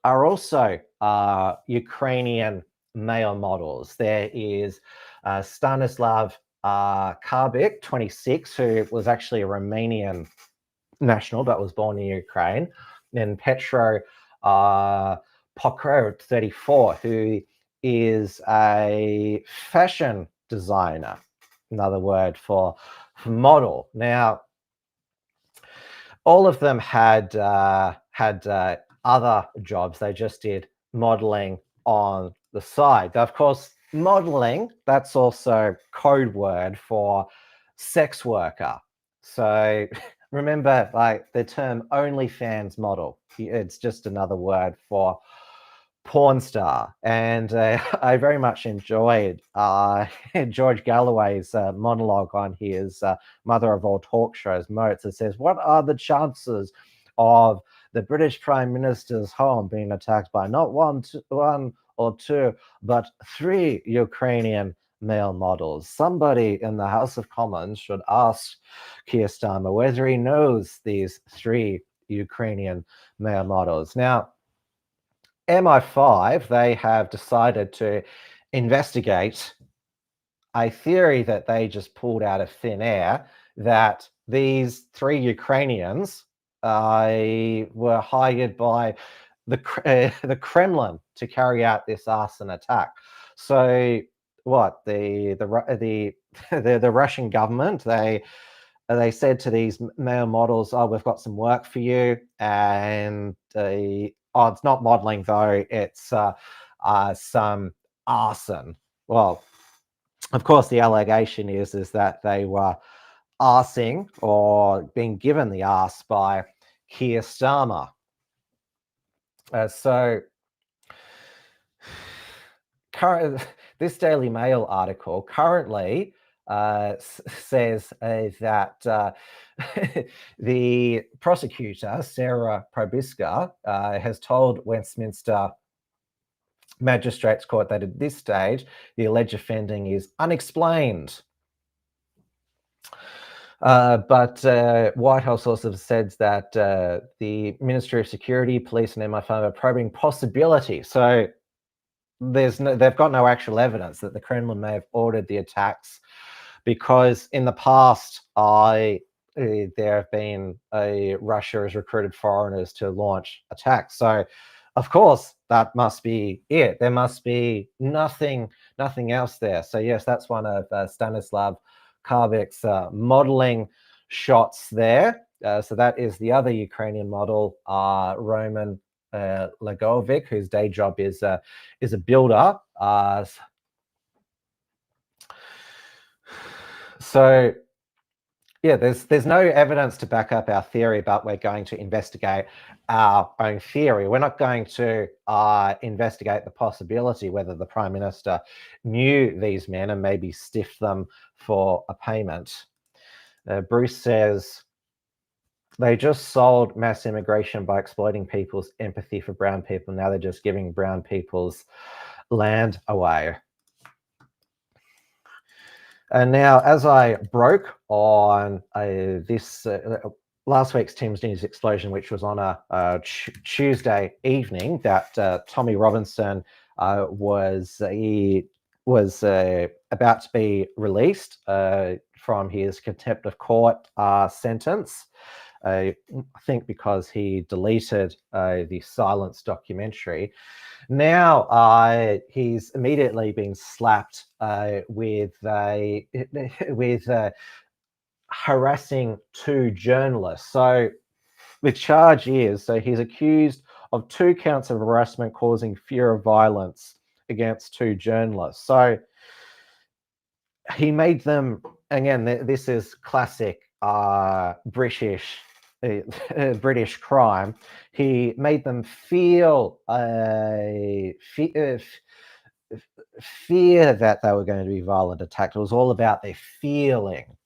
are also Ukrainian male models. There is Stanislav Karbik, 26, who was actually a Romanian national but was born in Ukraine, and Petro Pocro, 34, who is a fashion designer, another word for model. Now, all of them had other jobs. They just did modeling on the side. Of course, modeling, that's also code word for sex worker. So remember, like, the term OnlyFans model, it's just another word for porn star. And I very much enjoyed George Galloway's monologue on his Mother of All Talk Shows, Moats. It says, what are the chances of the British Prime Minister's home being attacked by not one or 2, but 3 Ukrainian male models? Somebody in the House of Commons should ask Keir Starmer whether he knows these 3 Ukrainian male models. Now, MI5, they have decided to investigate a theory that they just pulled out of thin air, that these 3 Ukrainians were hired by the Kremlin to carry out this arson attack. So what, the Russian government, they said to these male models, oh, we've got some work for you, and oh, it's not modeling though, it's some arson. Well, of course, the allegation is that they were arsing or being given the arse by Keir Starmer. So this Daily Mail article currently says that the prosecutor, Sarah Probiska, has told Westminster Magistrates Court that at this stage, the alleged offending is unexplained. But White House also said that the Ministry of Security, Police and MI5 are probing possibility. So they've got no actual evidence that the Kremlin may have ordered the attacks, because in the past, there have been Russia has recruited foreigners to launch attacks. So, of course, that must be it. There must be nothing else there. So yes, that's one of Stanislav Karbik's modeling shots there. So that is the other Ukrainian model, Roman Legovic, whose day job is a builder. So Yeah, there's no evidence to back up our theory, but we're going to investigate our own theory. We're not going to investigate the possibility whether the Prime Minister knew these men and maybe stiffed them for a payment. Bruce says, they just sold mass immigration by exploiting people's empathy for brown people. Now they're just giving brown people's land away. And now, as I broke on this last week's Tim's News Explosion, which was on a Tuesday evening, that Tommy Robinson was about to be released from his contempt of court sentence. I think because he deleted the Silence documentary. Now he's immediately been slapped with harassing two journalists. So the charge is, so he's accused of 2 counts of harassment causing fear of violence against 2 journalists. So he made them, again, this is classic British crime. He made them feel fear that they were going to be violent attacked. It was all about their feeling.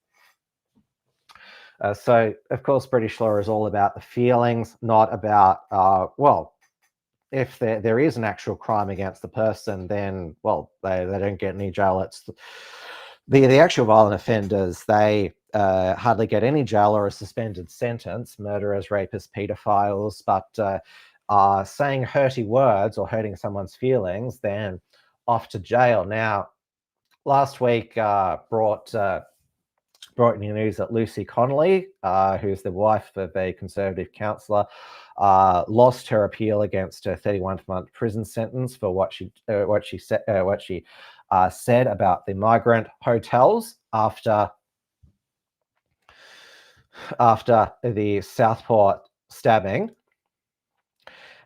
So, of course, British law is all about the feelings, not about, well, if there is an actual crime against the person, then, well, they don't get any jail. It's the actual violent offenders, they hardly get any jail or a suspended sentence, murderers, rapists, paedophiles, but saying hurty words or hurting someone's feelings, then off to jail. Now, last week brought new news that Lucy Connolly, who's the wife of a Conservative councillor, lost her appeal against a 31-month prison sentence for what she said about the migrant hotels after the Southport stabbing.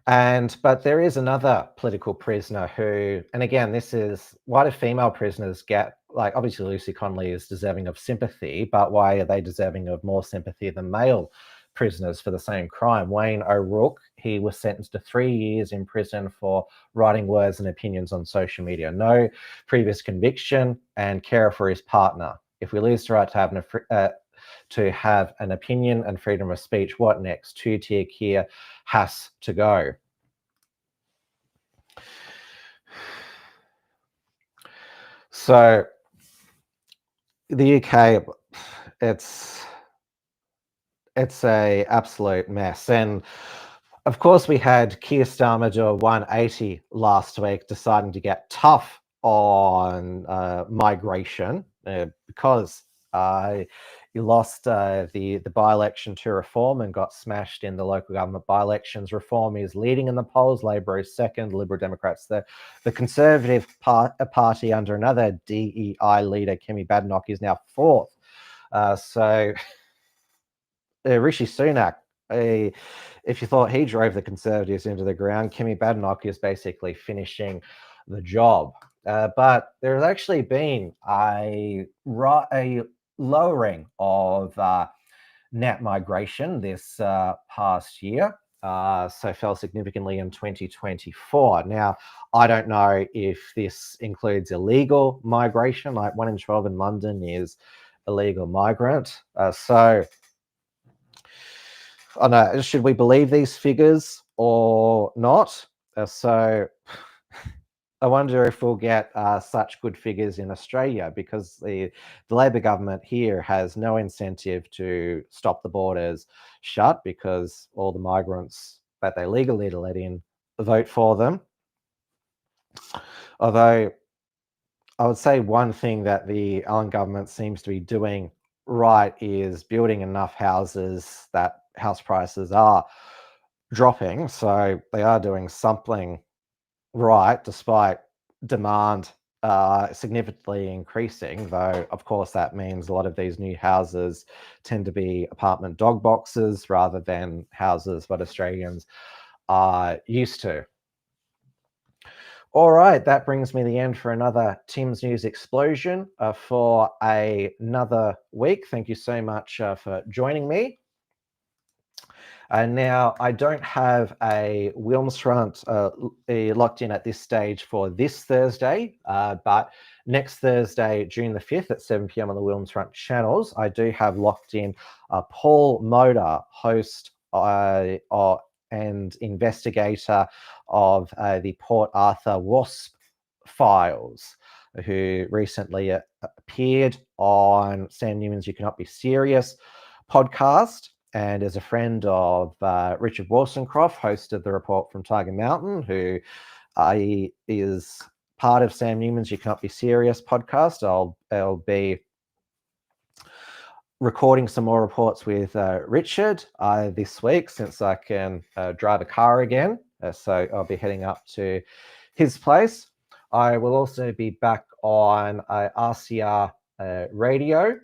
But there is another political prisoner who, and again, this is, why do female prisoners get, like, obviously Lucy Connolly is deserving of sympathy, but why are they deserving of more sympathy than male prisoners for the same crime? Wayne O'Rourke, he was sentenced to 3 years in prison for writing words and opinions on social media. No previous conviction and carer for his partner. If we lose the right to have an opinion and freedom of speech, what next? 2-tier Keir has to go. So the UK, it's a absolute mess. And of course we had Keir Starmer do a 180 last week, deciding to get tough on migration because he lost the by-election to Reform and got smashed in the local government by-elections. Reform is leading in the polls. Labor is second. Liberal Democrats, the Conservative Party under another DEI leader, Kemi Badenoch, is now fourth. So Rishi Sunak, if you thought he drove the Conservatives into the ground, Kemi Badenoch is basically finishing the job. But there has actually been a lowering of net migration this past year. So fell significantly in 2024. Now, I don't know if this includes illegal migration, like 1 in 12 in London is illegal migrant. So, I don't know, should we believe these figures or not? So I wonder if we'll get such good figures in Australia, because the Labor government here has no incentive to stop the borders shut, because all the migrants that they legally let in vote for them. Although I would say one thing that the Allen government seems to be doing right is building enough houses that house prices are dropping. So they are doing something right, despite demand significantly increasing, though of course that means a lot of these new houses tend to be apartment dog boxes rather than houses what Australians are used to. All right, that brings me to the end for another Tim's News Explosion for another week. Thank you so much for joining me. Now, I don't have a Wilms front locked in at this stage for this Thursday, but next Thursday, June the 5th at 7 p.m. on the Wilms front channels, I do have locked in Paul Moder, host and investigator of the Port Arthur WASP files, who recently appeared on Sam Newman's You Cannot Be Serious podcast, and is a friend of Richard Wollstonecroft, host of the Report from Tiger Mountain, who is part of Sam Newman's You Cannot Be Serious podcast. I'll be recording some more reports with Richard this week, since I can drive a car again. So I'll be heading up to his place. I will also be back on RCR radio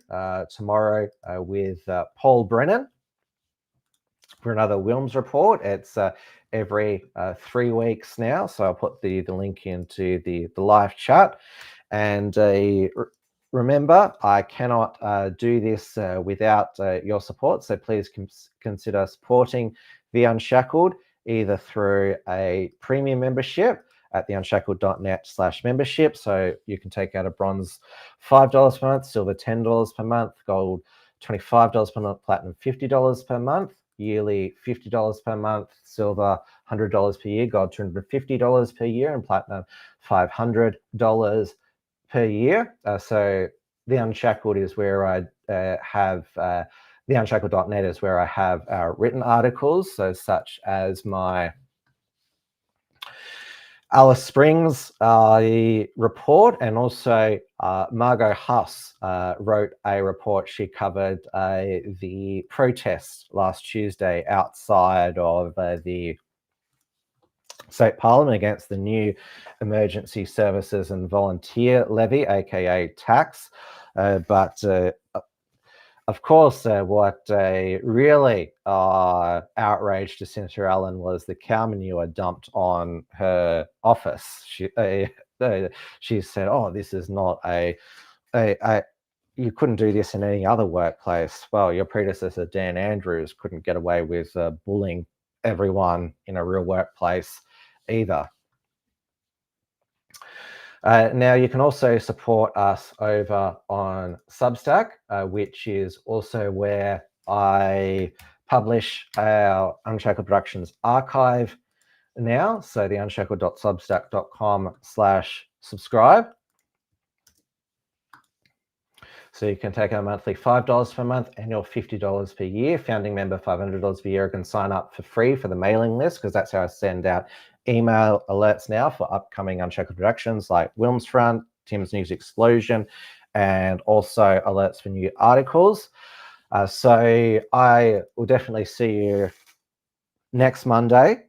tomorrow with Paul Brennan for another Wilms report. It's every 3 weeks now, so I'll put the link into the live chat. And remember, I cannot do this without your support, so please consider supporting The Unshackled, either through a premium membership at theunshackled.net/membership. So you can take out a bronze $5 per month, silver $10 per month, gold $25 per month, platinum $50 per month, yearly $50 per month, silver $100 per year, gold $250 per year, and platinum $500 per year. So The Unshackled is where I have theunshackled.net is where I have written articles, so such as my Alice Springs report, and also Margot Huss wrote a report. She covered the protest last Tuesday outside of the State Parliament against the new Emergency Services and Volunteer Levy, aka tax. But of course, what really outraged Jacinta Allen was the cow manure dumped on her office. She said, "Oh, this is not you couldn't do this in any other workplace." Well, your predecessor Dan Andrews couldn't get away with bullying everyone in a real workplace either. Now, you can also support us over on Substack, which is also where I publish our Unshackled Productions archive now. So the unshackled.substack.com/subscribe. So you can take a monthly $5 per month, annual $50 per year, founding member $500 per year. You can sign up for free for the mailing list, because that's how I send out email alerts now for upcoming Unshackled Productions like Wilms Front, Tim's News Explosion, and also alerts for new articles. So I will definitely see you next Monday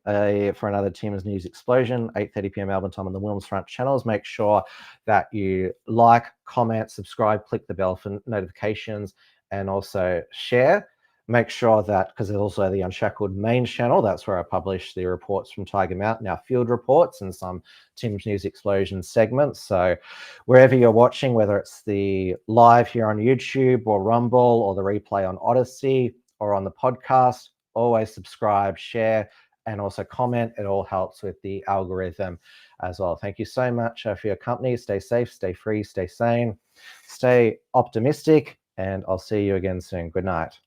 for another Tim's News Explosion, 8:30 p.m. Melbourne time on the Wilms Front channels. Make sure that you like, comment, subscribe, click the bell for notifications, and also share. Make sure that, because there's also the Unshackled main channel, that's where I publish the reports from Tiger Mountain, our field reports, and some Tim's News Explosion segments. So wherever you're watching, whether it's the live here on YouTube or Rumble or the replay on Odyssey or on the podcast, always subscribe, share, and also comment. It all helps with the algorithm as well. Thank you so much for your company. Stay safe, stay free, stay sane, stay optimistic, and I'll see you again soon. Good night.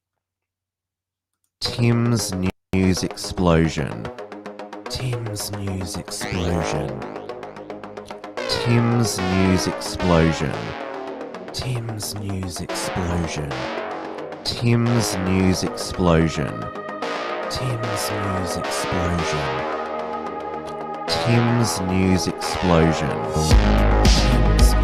Tim's News Explosion. Tim's News Explosion. Tim's News Explosion. Tim's News Explosion. Tim's News Explosion. Tim's News Explosion. Tim's News Explosion. Tim's